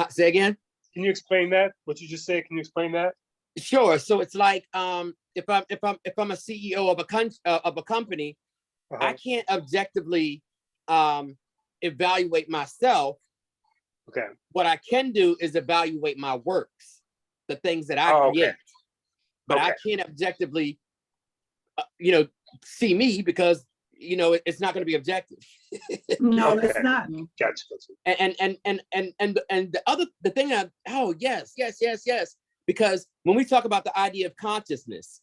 Say again? Can you explain that? What you just said? Can you explain that? Sure. So it's like if I'm a CEO of a company, I can't objectively evaluate myself. Okay. What I can do is evaluate my works, the things that I create. But I can't objectively, see me because it's not going to be objective. No, it's not. Gotcha. And the thing yes. Because when we talk about the idea of consciousness,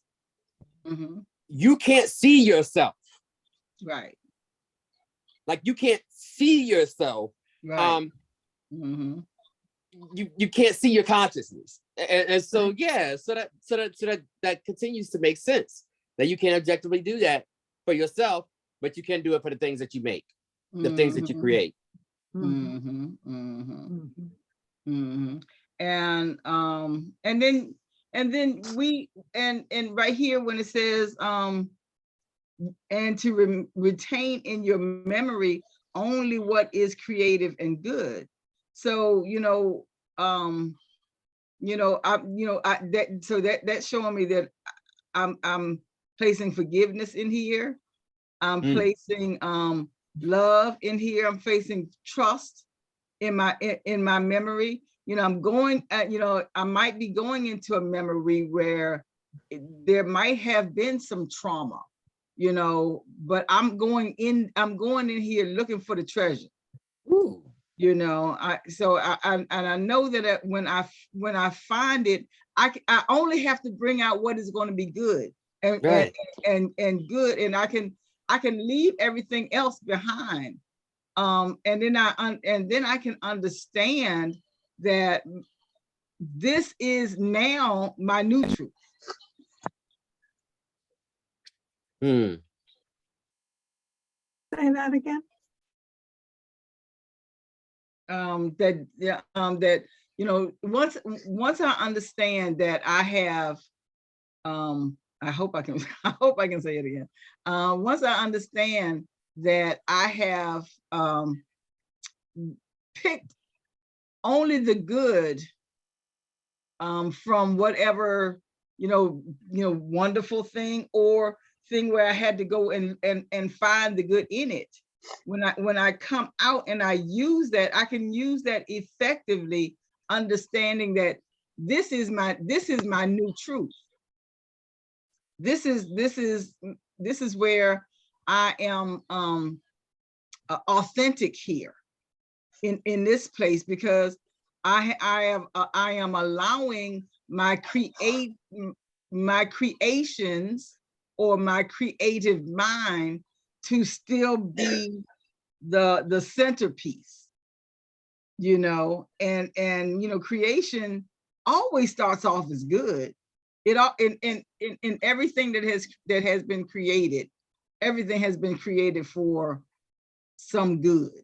you can't see yourself. Right. Like you can't see yourself. Right. You can't see your consciousness. And so that continues to make sense that you can't objectively do that for yourself, but you can do it for the things that you make, the things that you create. And then we right here when it says and to retain in your memory only what is creative and good. So that's showing me that I'm placing forgiveness in here. I'm placing love in here. I'm placing trust in my memory. I'm going at, I might be going into a memory where there might have been some trauma, but I'm going in here looking for the treasure. Ooh. I know that when I find it, I only have to bring out what is going to be good and good, and I can leave everything else behind. And then I can understand that this is now my new truth. Say that again. That once I understand that I have, I hope I can say it again. Once I understand that I have picked only the good from whatever wonderful thing or thing where I had to go and find the good in it. When I come out and I use that, I can use that effectively, understanding that this is my new truth. This is where I am authentic here in this place, because I am allowing my creations or my creative mind to still be the centerpiece, and creation always starts off as good. It all in everything that has been created, everything has been created for some good.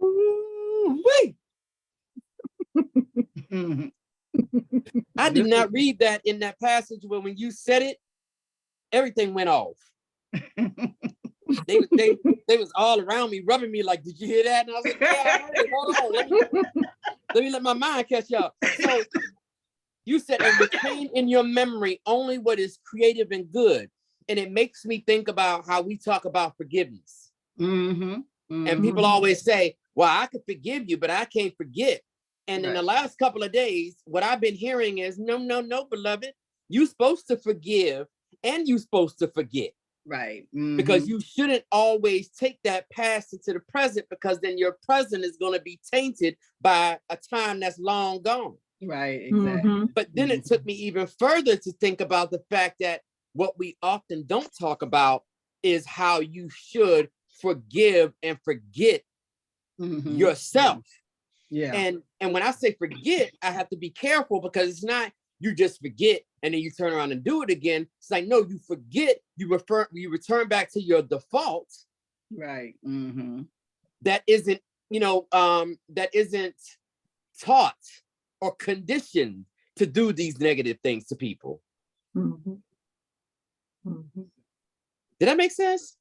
Wait. I did not read that in that passage, but when you said it, everything went off. They was all around me, rubbing me like, did you hear that? And I was like, yeah, I heard it. Hold on. Let me let my mind catch up. So you said, and retain in your memory only what is creative and good. And it makes me think about how we talk about forgiveness. And people always say, well, I could forgive you, but I can't forget. And in the last couple of days, what I've been hearing is, no, beloved, you're supposed to forgive and you're supposed to forget. Right. Because you shouldn't always take that past into the present, because then your present is going to be tainted by a time that's long gone. Right, exactly. But then it took me even further to think about the fact that what we often don't talk about is how you should forgive and forget yourself. Yeah. And when I say forget, I have to be careful, because it's not you just forget and then you turn around and do it again. It's like, no, you forget, you return back to your default. Right. That isn't, that isn't taught or conditioned to do these negative things to people. Mhm. Mhm. Did that make sense?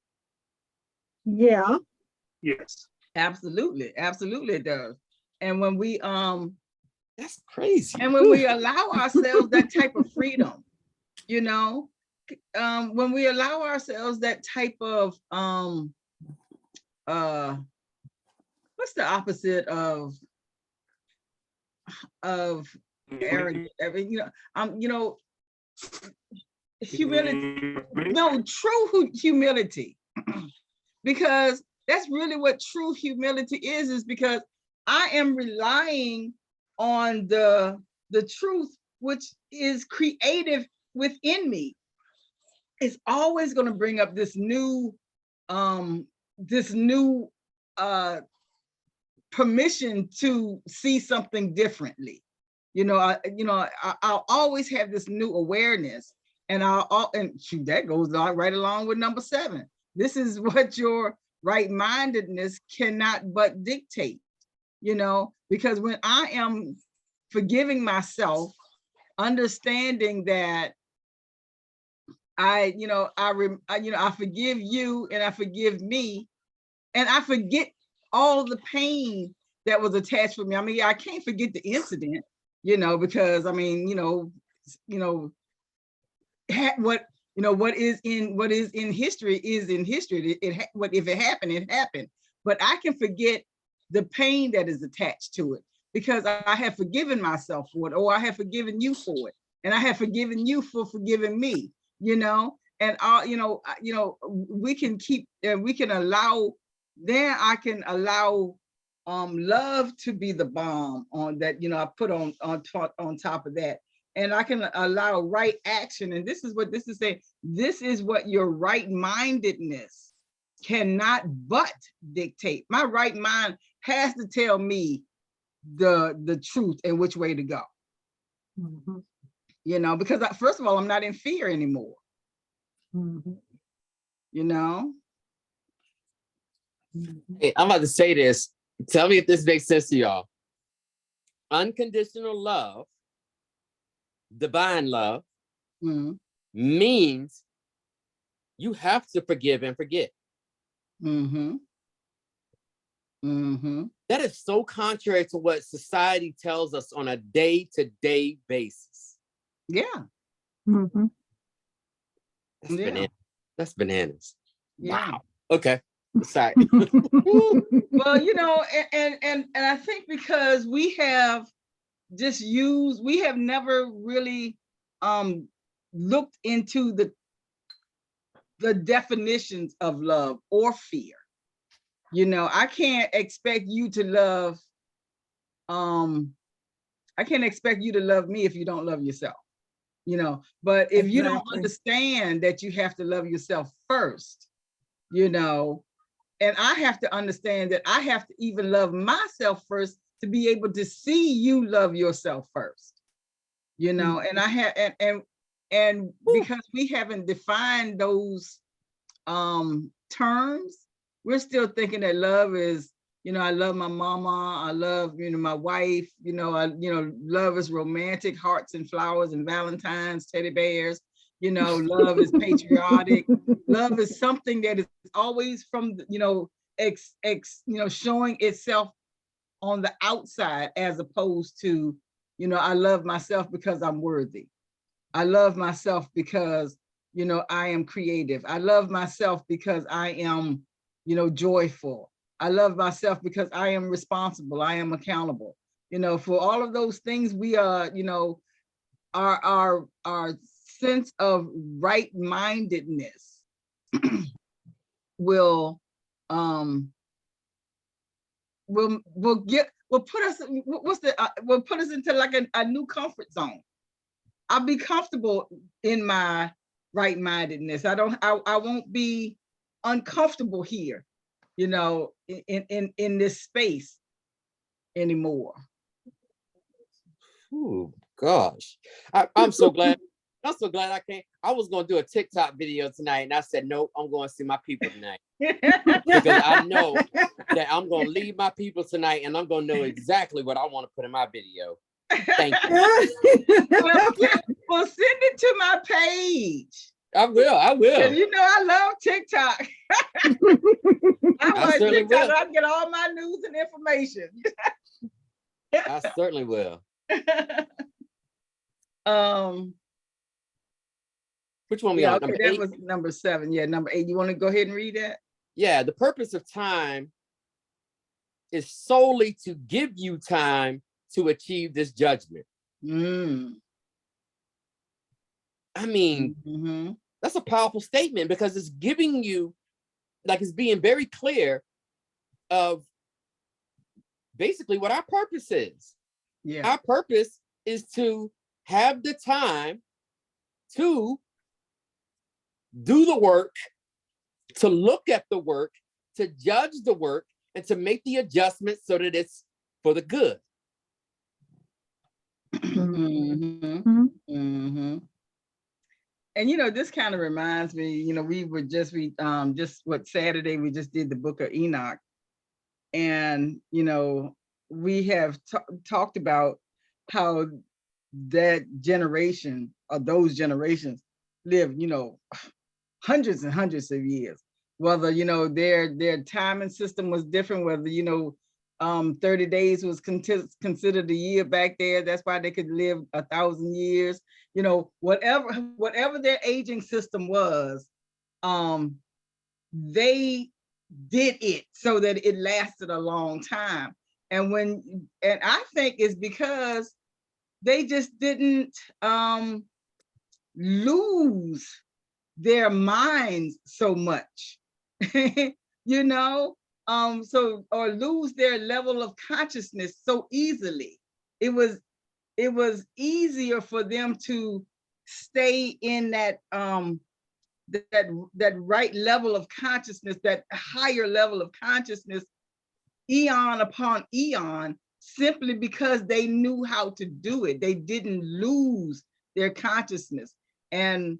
Yeah. Yes. Absolutely, absolutely it does. And when we That's crazy. and when we allow ourselves that type of freedom, you know, when we allow ourselves that type of what's the opposite of arrogant? I mean, you know, humility. No, true humility. Because that's really what true humility is because I am relying on the truth, which is creative within me. It's always going to bring up this new uh permission to see something differently. I'll always have this new awareness, and shoot, that goes right along with number 7. This is what your right-mindedness cannot but dictate, because when I am forgiving myself, understanding that I forgive you and I forgive me, and I forget all the pain that was attached for me. I mean, I can't forget the incident, because I mean, what is in history is in history. What if it happened, it happened. But I can forget the pain that is attached to it because I have forgiven myself for it, or I have forgiven you for it, and I have forgiven you for forgiving me. And we can allow. Then I can allow love to be the bomb on that. I put on top of that. And I can allow right action. And this is what this is saying. This is what your right-mindedness cannot but dictate. My right mind has to tell me the truth and which way to go. Mhm. Because first of all, I'm not in fear anymore. Mhm. Mhm. Hey, I'm about to say this. Tell me if this makes sense to y'all. Unconditional love, divine love, Mhm. means you have to forgive and forget. Mhm. Mhm. That is so contrary to what society tells us on a day-to-day basis. Yeah. Mhm. That's Yeah. bananas. That's bananas. Yeah. Wow. Okay. Sorry. Well, and I think because we have never really looked into the definitions of love or fear. I can't expect you to love I can't expect you to love me if you don't love yourself. But if you don't Exactly. understand that you have to love yourself first, and I have to understand that I have to even love myself first to be able to see you love yourself first. And I have and because we haven't defined those terms, we're still thinking that love is, I love my mama, I love, my wife, love is romantic, hearts and flowers and Valentine's, teddy bears, love is patriotic. Love is something that is always from, showing itself on the outside, as opposed to, I love myself because I'm worthy. I love myself because, I am creative. I love myself because I am, joyful. I love myself because I am responsible. I am accountable. For all of those things, we are, our sense of right-mindedness will put us will put us into like a new comfort zone. I'll be comfortable in my right-mindedness. I won't be uncomfortable here, in this space anymore. Oh gosh. I'm so glad. I'm so glad I came. I was gonna do a TikTok video tonight, and I said, nope, I'm going to see my people tonight. Because I know that I'm gonna leave my people tonight, and I'm gonna know exactly what I want to put in my video. Thank you. Well, send it to my page. I will. I will. Because you know I love TikTok. I'm I on certainly TikTok. will. I get all my news and information. I certainly will. Which one we Yeah, on? okay, Number that 8? was number 7. Yeah, number 8. You want to go ahead and read that? Yeah, the purpose of time is solely to give you time to achieve this judgment. I mean, that's a powerful statement because it's giving you, like, it's being very clear of basically what our purpose is. Yeah. Our purpose is to have the time to do the work, to look at the work, to judge the work, and to make the adjustments so that it's for the good. And you know, this kind of reminds me, you know, we were just Saturday we just did the book of Enoch, and you know, we have talked about how that generation or those generations lived, you know, hundreds and hundreds of years. Whether, you know, their timing system was different, whether, you know, 30 days was considered a year back there. That's why they could live 1,000 years. You know, whatever their aging system was, they did it so that it lasted a long time. And I think it's because they just didn't lose their minds so much, you know, or lose their level of consciousness so easily. It was easier for them to stay in that right level of consciousness, that higher level of consciousness, eon upon eon, simply because they knew how to do it. They didn't lose their consciousness. And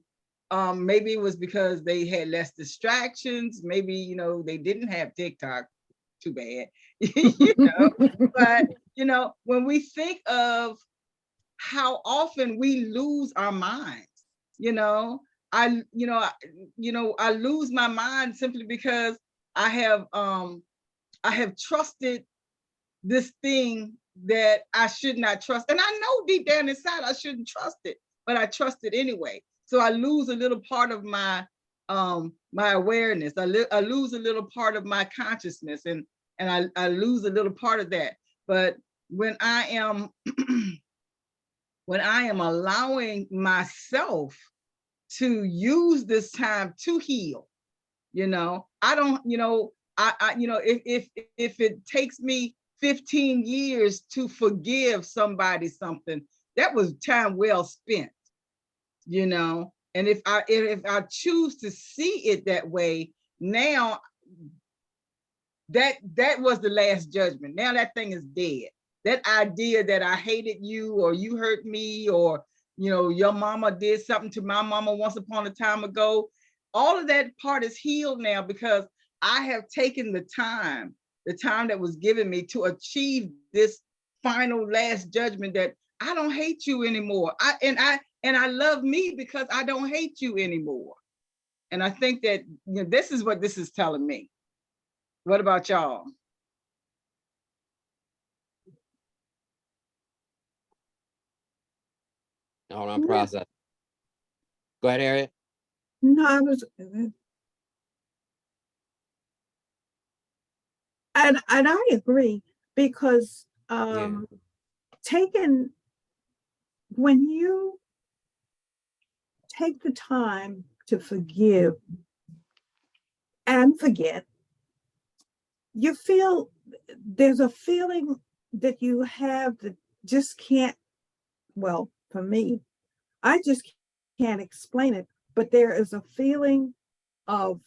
maybe it was because they had less distractions. Maybe, you know, they didn't have TikTok. Too bad. You know, but you know, when we think of how often we lose our minds, you know, I lose my mind simply because I have trusted this thing that I should not trust. And I know deep down inside I shouldn't trust it, but I trust it anyway. So I lose a little part of my my awareness. I lose a little part of my consciousness, and I lose a little part of that. But when I am when I am allowing myself to use this time to heal, you know, I don't, you know, I you know, if it takes me 15 years to forgive somebody something, that was time well spent, you know. And if I choose to see it that way, now that was the last judgment. Now that thing is dead. That idea that I hated you, or you hurt me, or you know, your mama did something to my mama once upon a time ago, all of that part is healed now, because I have taken the time that was given me to achieve this final last judgment, that I don't hate you anymore. I love me because I don't hate you anymore. And I think that, you know, this is what this is telling me. What about y'all? Hold on, process. Go ahead, Harriet. No, and I agree, because when you take the time to forgive and forget, you feel there's a feeling that you have that just can't, well, for me, I just can't explain it, but there is a feeling of,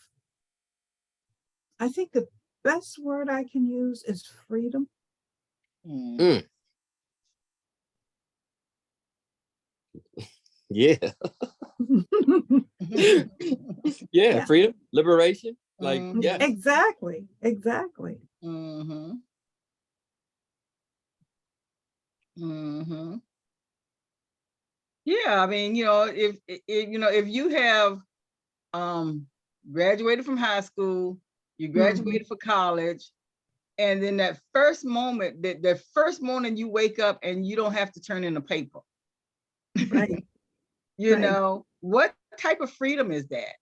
I think the best word I can use is freedom. Yeah. Yeah, freedom, liberation, like, yeah. Exactly. Mm-hmm. Yeah, I mean, you know, if you have graduated from high school, you graduated for college, and then that first moment, that first morning you wake up and you don't have to turn in a paper. Right. You Right. know, what type of freedom is that?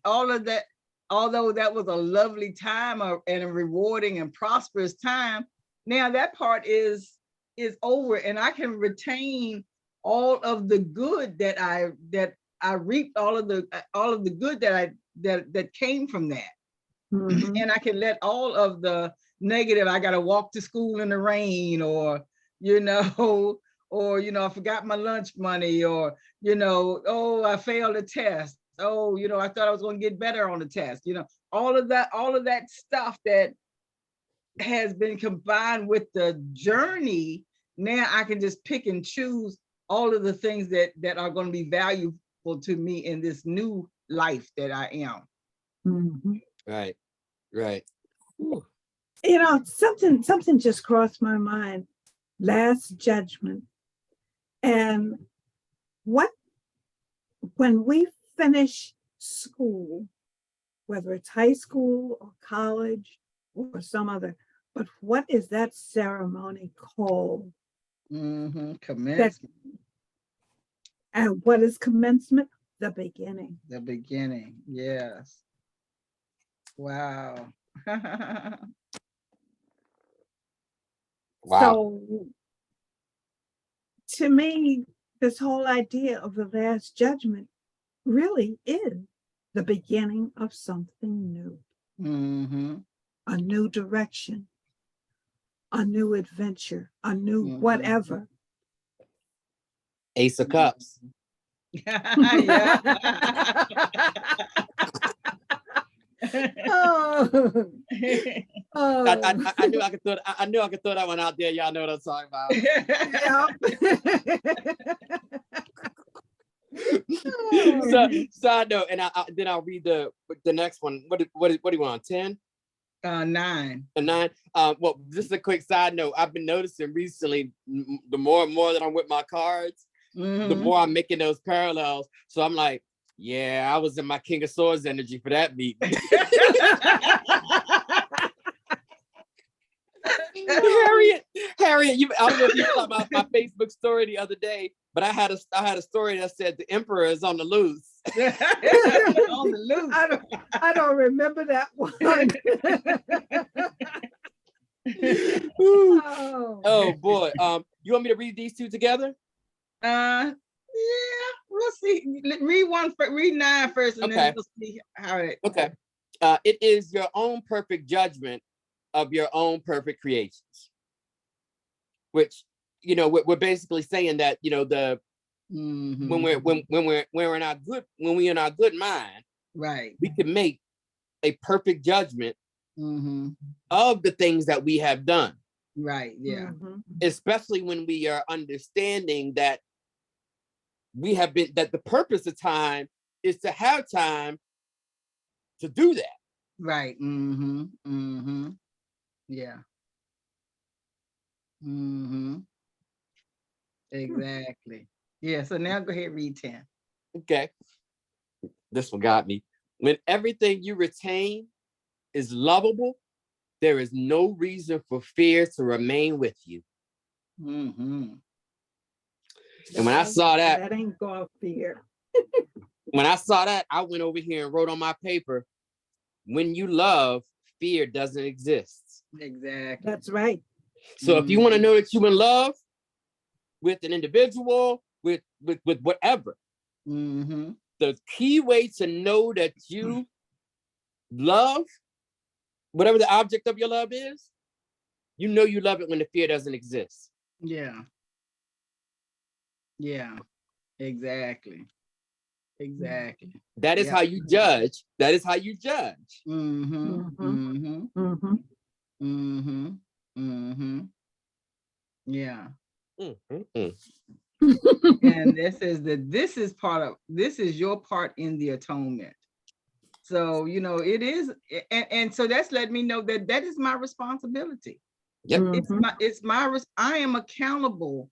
All of that, although that was a lovely time and a rewarding and prosperous time, now that part is over, and I can retain all of the good that I reaped, all of the good that came from that. Mhm. And I can let all of the negative, I got to walk to school in the rain, or, you know, or, I forgot my lunch money, or, oh, I failed a test. Oh, I thought I was going to get better on the test. All of that stuff that has been combined with the journey. Now I can just pick and choose all of the things that are going to be valuable to me in this new life that I am. Mhm. Right. Right. Ooh. You know, something just crossed my mind. Last Judgment. And when we finish school, whether it's high school or college or some other, but what is that ceremony called? Commencement. And what is commencement? The beginning. The beginning, yes. Wow. Wow. So to me, this whole idea of the Last Judgment really is the beginning of something new, a new direction, a new adventure, a new whatever. Ace of Cups. Yeah. Oh, oh. I knew I could throw. I knew I could throw that one out there. Y'all know what I'm talking about. Yeah. So side note, and then I'll read the next one. What do you want? 10? 9. A 9. Well, just a quick side note. I've been noticing recently, the more and more that I'm with my cards, the more I'm making those parallels. So I'm like, yeah, I was in my King of Swords energy for that beat. Harriet, I don't know if you saw my Facebook story the other day, but I had a story that said the Emperor is on the loose. On the loose. I don't remember that one. Oh boy. You want me to read these two together? Yeah, we'll see. Read 9 first, and then we'll see how it. Okay. It is your own perfect judgment of your own perfect creations. Which, we're basically saying that, when we're in our good mind, right, we can make a perfect judgment of the things that we have done. Right. Yeah. Especially when we are understanding that that the purpose of time is to have time to do that. Right. Yeah. Exactly. Yeah. So now go ahead and read 10. Okay. This one got me. When everything you retain is lovable, there is no reason for fear to remain with you. And when I saw that ain't God fear. When I saw that, I went over here and wrote on my paper, when you love, fear doesn't exist. Exactly. That's right. So if you want to know that you're in love with an individual, with whatever, the key way to know that you love whatever the object of your love is, you love it when the fear doesn't exist. Yeah. Yeah. Exactly. That is how you judge. That is how you judge. Yeah. And this is your part in the atonement. So, it is, and so that's let me know that is my responsibility. Yep. I am accountable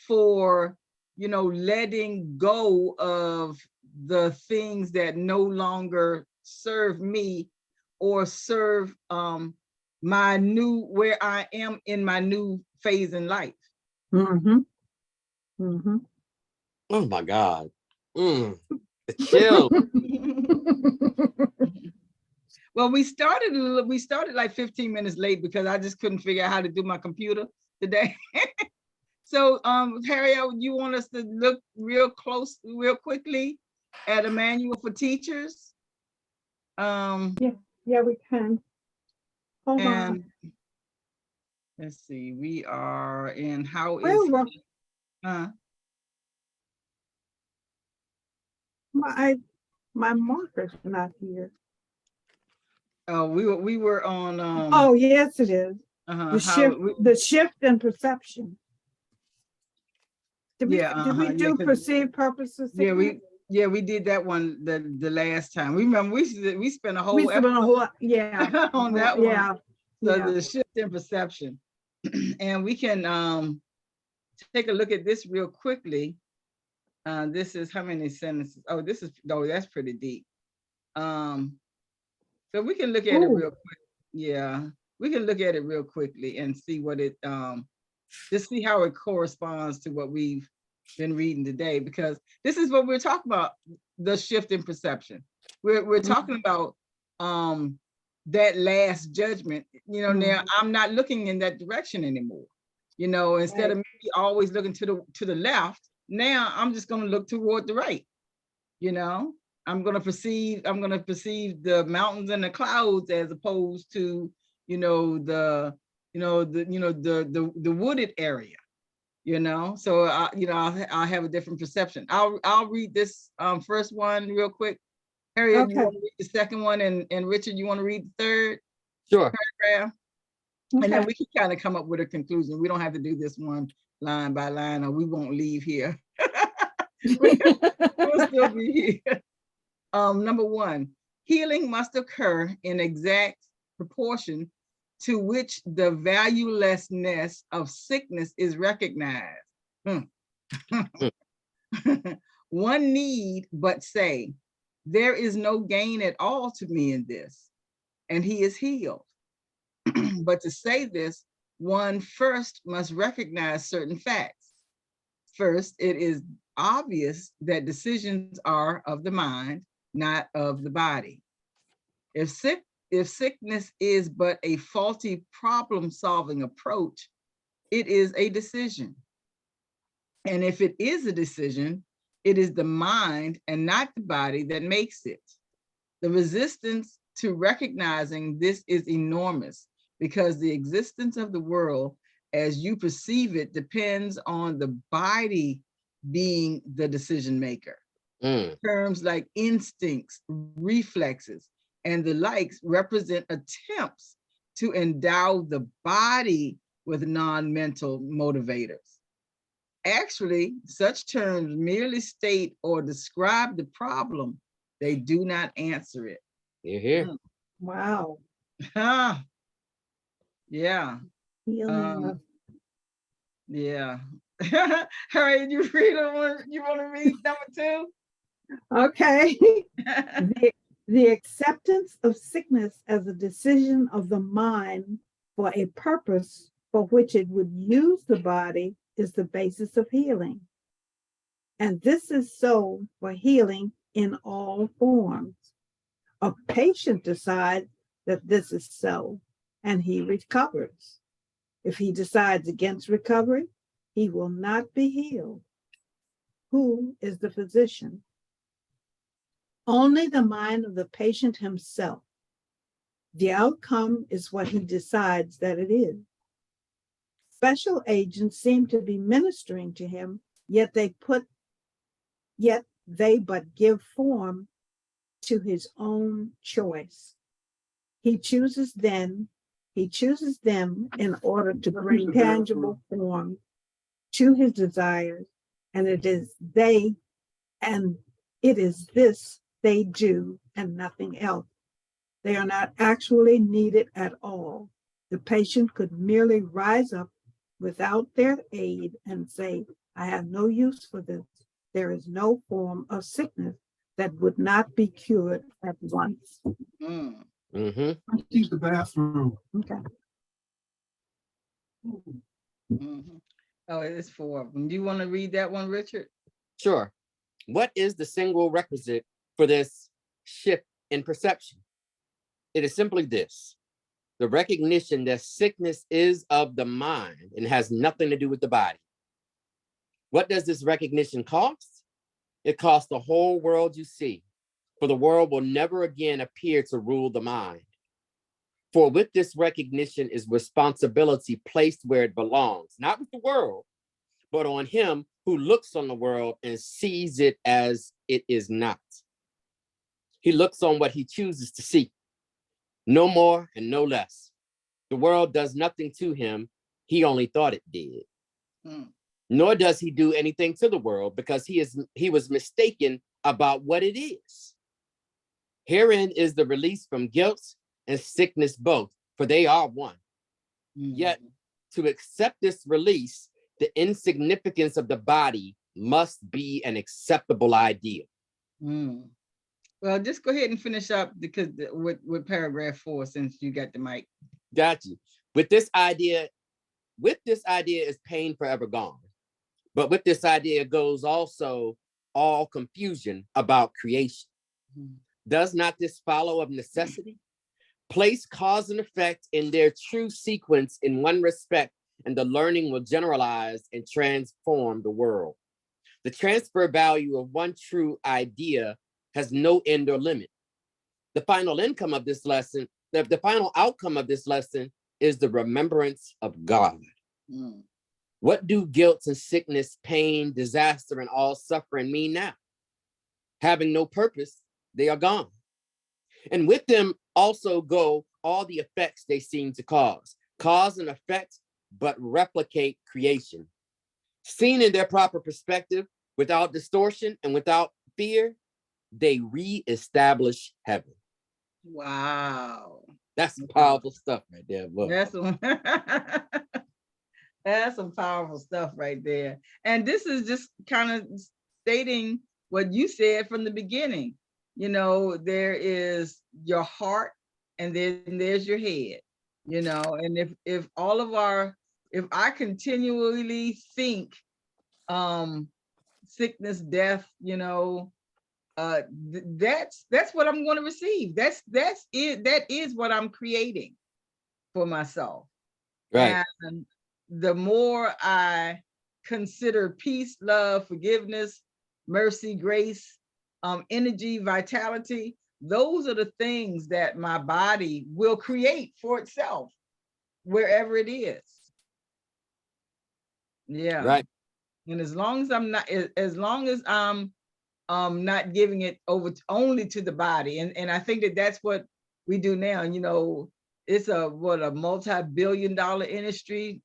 for, letting go of the things that no longer serve me or serve where I am in my new phase in life. Mm-hmm. Mm-hmm. Oh my God. The chill. Well, we started like 15 minutes late because I just couldn't figure out how to do my computer today. So, Harriet, you want us to look real quickly at a manual for teachers? Yeah, we can. Hold on. And let's see, we are in how Where is were my marker's not here. we were on Oh, yes, it is. how The shift in perception. Did we yeah, do perceived purposes? we did that one the last time. We remember we spent a whole We spent a episode whole, yeah. on that Yeah. one. So Yeah. the shift in perception. And we can take a look at this real quickly. This is how many sentences? Oh, that's pretty deep. So we can look at it real quick. Yeah, we can look at it real quickly and see what it just see how it corresponds to what we've been reading today, because this is what we're talking about, the shift in perception. We're talking about that last judgment. Now I'm not looking in that direction anymore. Instead of me always looking to the left, now I'm just going to look toward the right. I'm going to perceive the mountains and the clouds as opposed to the wooded area. So I'll have a different perception. I'll read this first one real quick. Harriet, Okay. you want to read the second one, and Richard, you want to read the third Sure. paragraph? And then Okay. we can kind of come up with a conclusion. We don't have to do this one line by line, or we won't leave here. We'll still be here. Number one, healing must occur in exact proportion to which the valuelessness of sickness is recognized. One need but say, there is no gain at all to me in this, and he is healed. But to say this, one first must recognize certain facts. First, it is obvious that decisions are of the mind, not of the body. If sickness is but a faulty problem-solving approach, it is a decision. And if it is a decision, it is the mind and not the body that makes it. The resistance to recognizing this is enormous, because the existence of the world as you perceive it depends on the body being the decision maker. Terms like instincts, reflexes, and the likes represent attempts to endow the body with non-mental motivators. Actually, such terms merely state or describe the problem. They do not answer it. You're here. Wow. Yeah. Healing. Yeah. Harriet, you want to read number two? Okay. The acceptance of sickness as a decision of the mind for a purpose for which it would use the body is the basis of healing. And this is so for healing in all forms. A patient decides that this is so, and he recovers. If he decides against recovery, he will not be healed. Who is the physician? Only the mind of the patient himself. The outcome is what he decides that it is. Special agents seem to be ministering to him, yet they but give form to his own choice. He chooses them in order to bring tangible form to his desires, and it is this they do and nothing else. They are not actually needed at all. The patient could merely rise up without their aid and say, I have no use for this. There is no form of sickness that would not be cured at once. Mm. Use the bathroom. Okay. Mhm. Oh, it's 4 of them. Do you want to read that one, Richard? Sure. What is the single requisite for this shift in perception? It is simply this: the recognition that sickness is of the mind and has nothing to do with the body. What does this recognition cost? It costs the whole world you see, for the world will never again appear to rule the mind. For with this recognition is responsibility placed where it belongs, not with the world, but on him who looks on the world and sees it as it is not. He looks on what he chooses to see, no more and no less. The world does nothing to him. He only thought it did. Mm. Nor does he do anything to the world, because he was mistaken about what it is. Herein is the release from guilt and sickness both, for they are one. Yet to accept this release, the insignificance of the body must be an acceptable idea. Mm. Well, just go ahead and finish up because with paragraph 4, since you got the mic. Got you. With this idea is pain forever gone. But with this idea goes also all confusion about creation. Does not this follow of necessity? Place cause and effect in their true sequence in one respect, and the learning will generalize and transform the world. The transfer value of one true idea has no end or limit. The final outcome of this lesson is the remembrance of God. Mm. What do guilt and sickness, pain, disaster, and all suffering mean now? Having no purpose, they are gone. And with them also go all the effects they seem to cause. Cause and effect, but replicate creation. Seen in their proper perspective, without distortion and without fear, they re-establish heaven. Wow. That's some powerful stuff right there. Boy. That's some powerful stuff right there. And this is just kind of stating what you said from the beginning. You know, there is your heart and then there's your head, you know, and if I continually think sickness, death, you know, that's what I'm going to receive. That's it. That is what I'm creating for myself. Right. And the more I consider peace, love, forgiveness, mercy, grace, energy, vitality, those are the things that my body will create for itself, wherever it is. Yeah. Right. And as long as I'm not giving it over only to the body, and I think that that's what we do now. You know, it's a multi-billion-dollar industry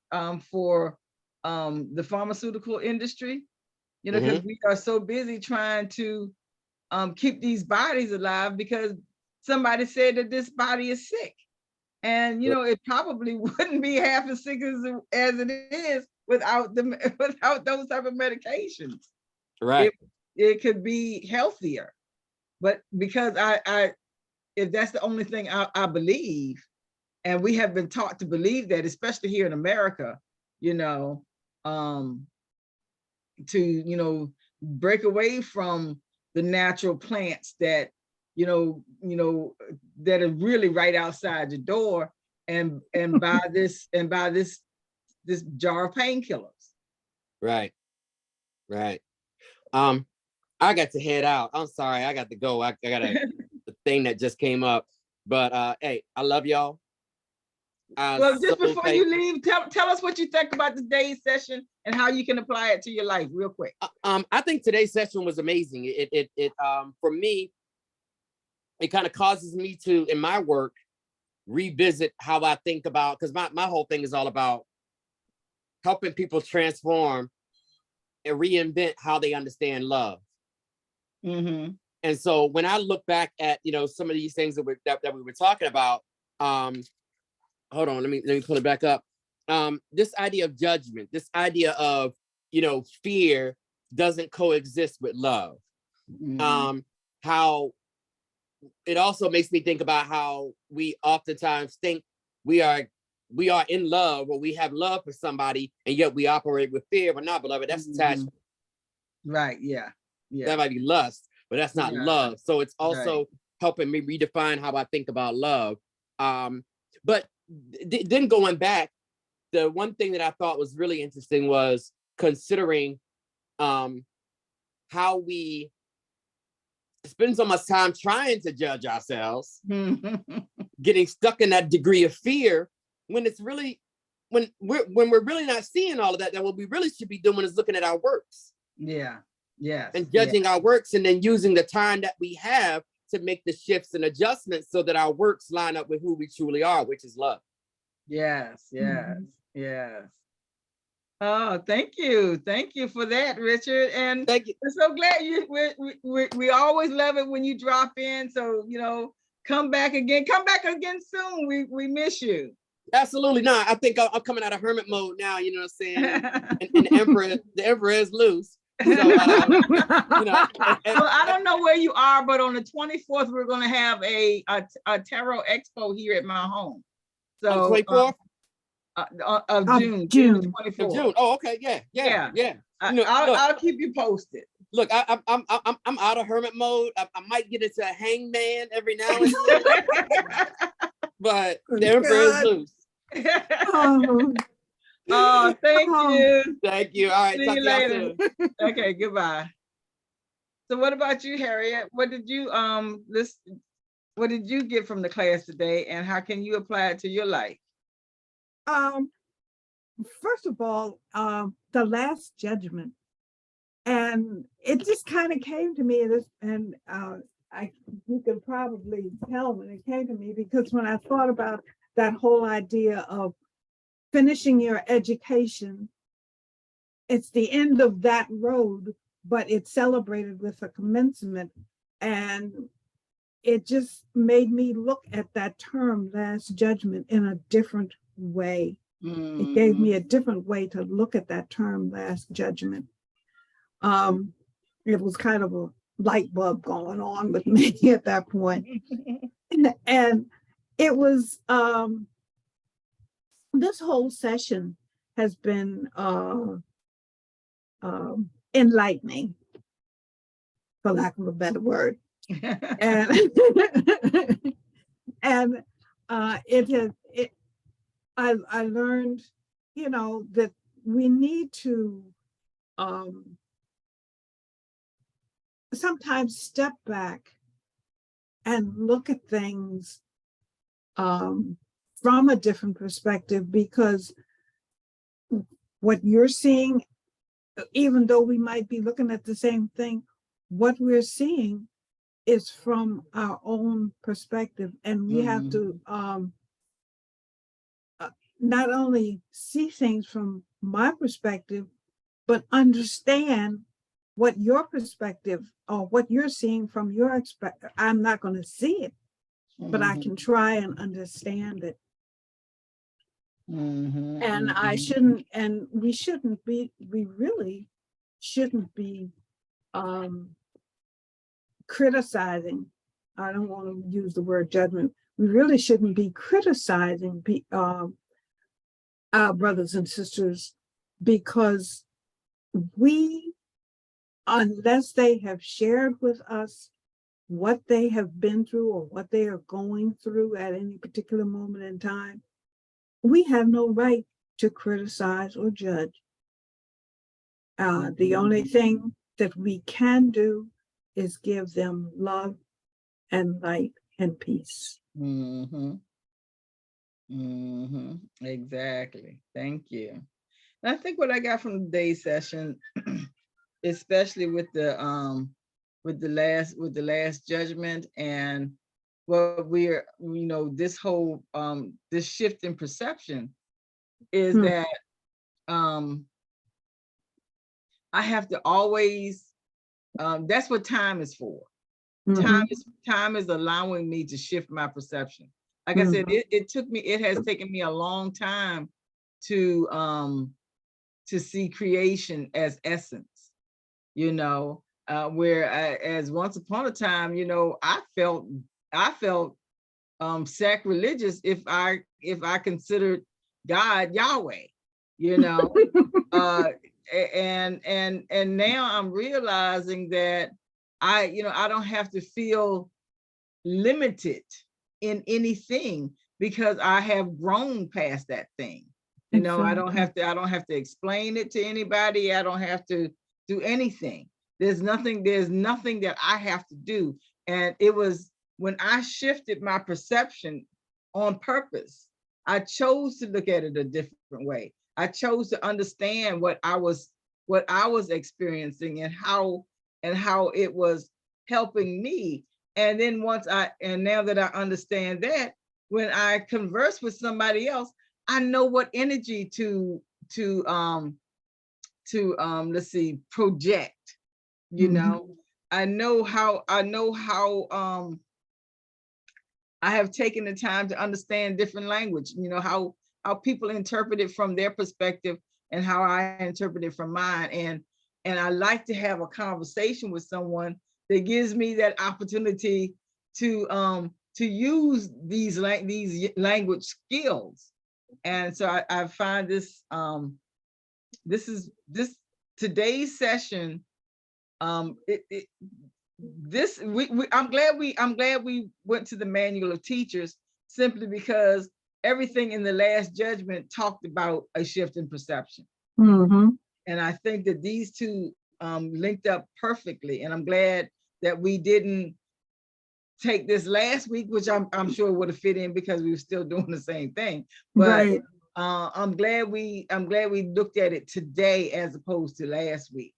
for the pharmaceutical industry. You know, because we are so busy trying to keep these bodies alive because somebody said that this body is sick, and you know it probably wouldn't be half as sick as it is without those type of medications. Right. It could be healthier, but because I if that's the only thing I believe, and we have been taught to believe that, especially here in America, you know, to break away from the natural plants that that are really right outside your door, and buy this jar of painkillers. Right. I got to head out. I'm sorry, I got to go. I got a thing that just came up. But hey, I love y'all. Well, just before you leave, tell us what you think about today's session and how you can apply it to your life real quick. I think today's session was amazing. It for me, it kind of causes me to, in my work, revisit how I think about, because my whole thing is all about helping people transform and reinvent how they understand love. Mm-hmm. And so when I look back at some of these things that we were talking about, hold on, let me pull it back up. This idea of judgment, this idea of, fear doesn't coexist with love. How it also makes me think about how we oftentimes think we are in love, or we have love for somebody, and yet we operate with fear. But not, beloved, that's attachment. Right. Yeah. Yeah. That might be lust, but that's not Yeah. love. So it's also Right. helping me redefine how I think about love. But then going back, the one thing that I thought was really interesting was considering how we spend so much time trying to judge ourselves, getting stuck in that degree of fear, when it's really, when we're really not seeing all of that, then what we really should be doing is looking at our works. Yeah. Yes. And judging our works, and then using the time that we have to make the shifts and adjustments so that our works line up with who we truly are, which is love. Yes. Yes. Yes. Oh, thank you. Thank you for that, Richard. And Thank you. we're so glad we always love it when you drop in. So, come back again. Come back again soon. We miss you. Absolutely not. I think I'm coming out of hermit mode now, you know what I'm saying? And the emperor is loose. So, Well, I don't know where you are, but on the 24th, we're going to have a tarot expo here at my home. So, on the 24th? Of June. June. 24th. Of June. Oh, okay. Yeah. I'll keep you posted. Look, I'm out of hermit mode. I might get into a hangman every now and then, but the emperor is loose. Oh, thank you. Thank you. All right. See Talk you to y'all later. soon. Okay, goodbye. So what about you, Harriet? What did you get from the class today, and how can you apply it to your life? First of all, the Last Judgment, and it just kind of came to me, and you can probably tell when it came to me, because when I thought about that whole idea of finishing your education, it's the end of that road, but it's celebrated with a commencement, and it just made me look at that term Last Judgment in a different way. It gave me a different way to look at that term Last Judgment. It was kind of a light bulb going on with me at that point. And it was, this whole session has been enlightening, for lack of a better word. And I learned, that we need to sometimes step back and look at things from a different perspective, because what you're seeing, even though we might be looking at the same thing, what we're seeing is from our own perspective, and we have to not only see things from my perspective, but understand what your perspective or what you're seeing from your perspective. I'm not going to see it, but I can try and understand it. And I shouldn't, and we really shouldn't be criticizing. I don't want to use the word judgment. We really shouldn't be criticizing our brothers and sisters, because unless they have shared with us what they have been through or what they are going through at any particular moment in time, we have no right to criticize or judge. The only thing that we can do is give them love and light and peace. Exactly. Thank you. And I think what I got from today's session, especially with the last judgment, and what we're, this whole this shift in perception, is that I have to always, that's what time is for. Time is allowing me to shift my perception. like I said, it has taken me a long time to see creation as essence, you know, where as once upon a time, you know, I felt sacrilegious if I considered God Yahweh, you know. And now I'm realizing that I don't have to feel limited in anything because I have grown past that thing. You know, I don't have to explain it to anybody. I don't have to do anything. There's nothing that I have to do. And it was when I shifted my perception on purpose, I chose to look at it a different way. I chose to understand what I was experiencing and how it was helping me. And then now that I understand that, when I converse with somebody else, I know what energy to let's see, project, you know. I know how I have taken the time to understand different language, you know, how people interpret it from their perspective and how I interpret it from mine. And I like to have a conversation with someone that gives me that opportunity to use these language skills. And so I find this today's session, I'm glad we went to the manual of teachers, simply because everything in the Last Judgment talked about a shift in perception. And I think that these two linked up perfectly. And I'm glad that we didn't take this last week, which I'm sure would have fit in because we were still doing the same thing. But I'm glad we looked at it today as opposed to last week.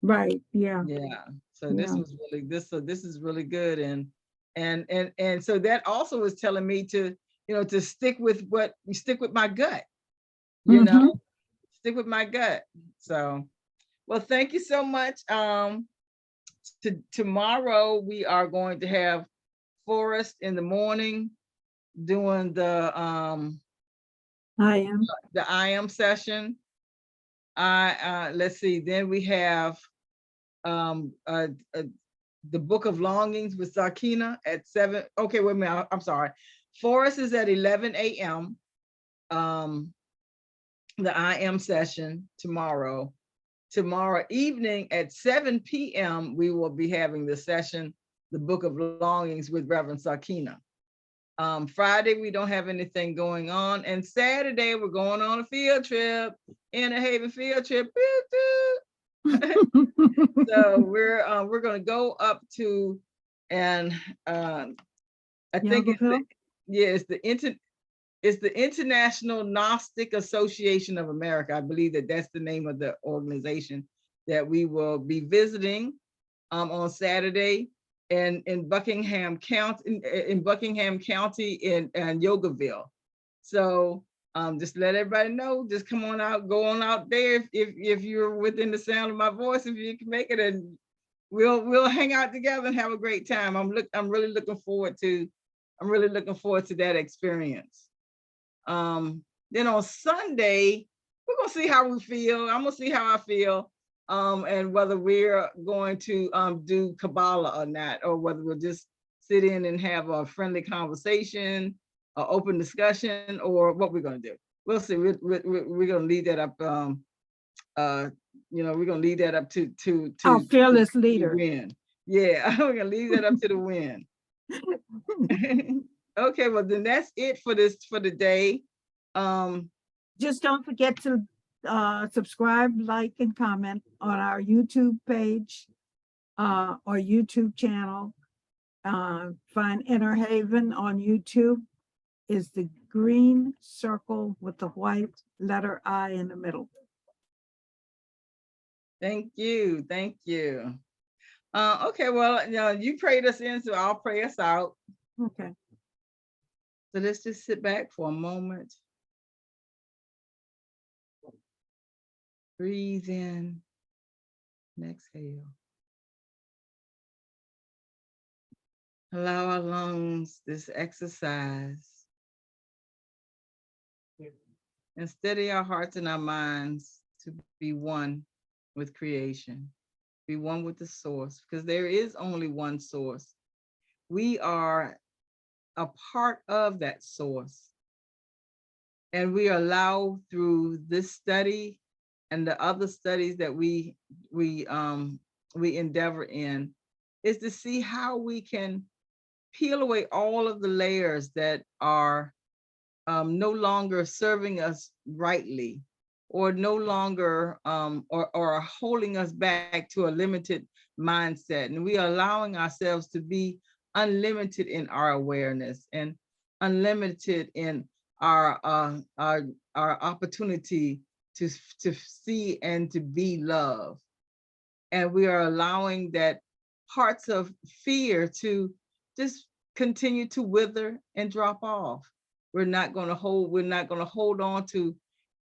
Right. Yeah. Yeah. So this was really this is really good. And so that also is telling me to, you know, to stick with my gut, you know, stick with my gut. So, well, thank you so much. Tomorrow we are going to have Forrest in the morning doing the I am session. Let's see, then we have the Book of Longings with Zakina at 7. Okay, wait a minute, I'm sorry. Forrest is at 11 a.m. The I am session tomorrow. Tomorrow evening at 7 p.m. we will be having the session, the Book of Longings with Reverend Sakina. Friday, we don't have anything going on. And Saturday, we're going on a field trip, Inner Haven field trip. So we're going to go up to, and I think it's the International Gnostic Association of America. I believe that's the name of the organization that we will be visiting on Saturday in Buckingham County, in Yogaville. So just let everybody know, just come on out, go on out there if you're within the sound of my voice, if you can make it, and we'll hang out together and have a great time. I'm really looking forward to that experience. Then on Sunday, we're gonna see how we feel. I'm gonna see how I feel, and whether we're going to do Kabbalah or not, or whether we'll just sit in and have a friendly conversation, an open discussion, or what we're gonna do. We'll see. We're gonna leave that up. You know, we're gonna leave that up to our fearless leader. The wind. Yeah, we're gonna leave that up to the wind. Okay, well then that's it for the day. Just don't forget to subscribe, like, and comment on our YouTube page or YouTube channel. Find Inner Haven on YouTube. Is the green circle with the white letter I in the middle. Thank you. Okay, well, you prayed us in, so I'll pray us out. Okay. So let's just sit back for a moment. Breathe in and exhale. Allow our lungs this exercise and steady our hearts and our minds to be one with creation, be one with the source, because there is only one source. We are a part of that source. And we allow through this study and the other studies that we endeavor in, is to see how we can peel away all of the layers that are no longer serving us rightly, or no longer or are holding us back to a limited mindset. And we are allowing ourselves to be unlimited in our awareness and unlimited in our opportunity to see and to be love. And we are allowing that parts of fear to just continue to wither and drop off. We're not going to hold on to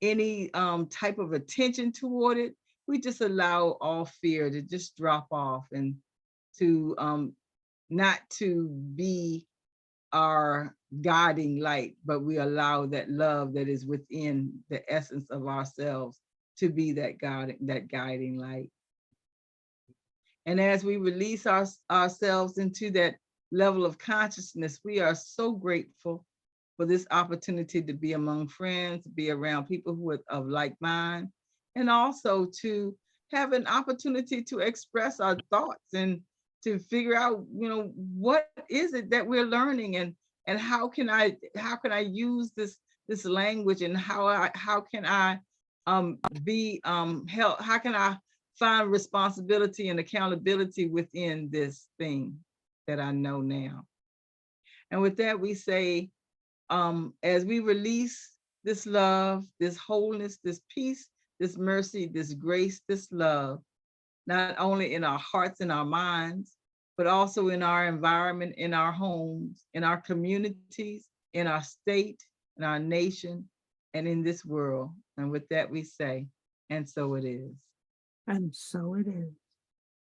any type of attention toward it. We just allow all fear to just drop off, and to not to be our guiding light, but we allow that love that is within the essence of ourselves to be that guiding light. And as we release ourselves into that level of consciousness, we are so grateful for this opportunity to be among friends, to be around people who are of like mind, and also to have an opportunity to express our thoughts and to figure out, what is it that we're learning, and how can I use this language, and how can I be help, how can I find responsibility and accountability within this thing that I know now. And with that, we say, as we release this love, this wholeness, this peace, this mercy, this grace, this love, not only in our hearts and our minds, but also in our environment, in our homes, in our communities, in our state, in our nation, and in this world. And with that, we say, and so it is. And so it is.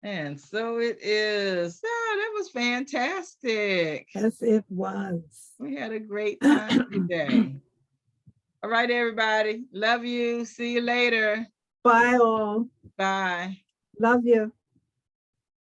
And so it is. Oh, that was fantastic. Yes, it was. We had a great time today. All right, everybody. Love you. See you later. Bye all. Bye. Love you.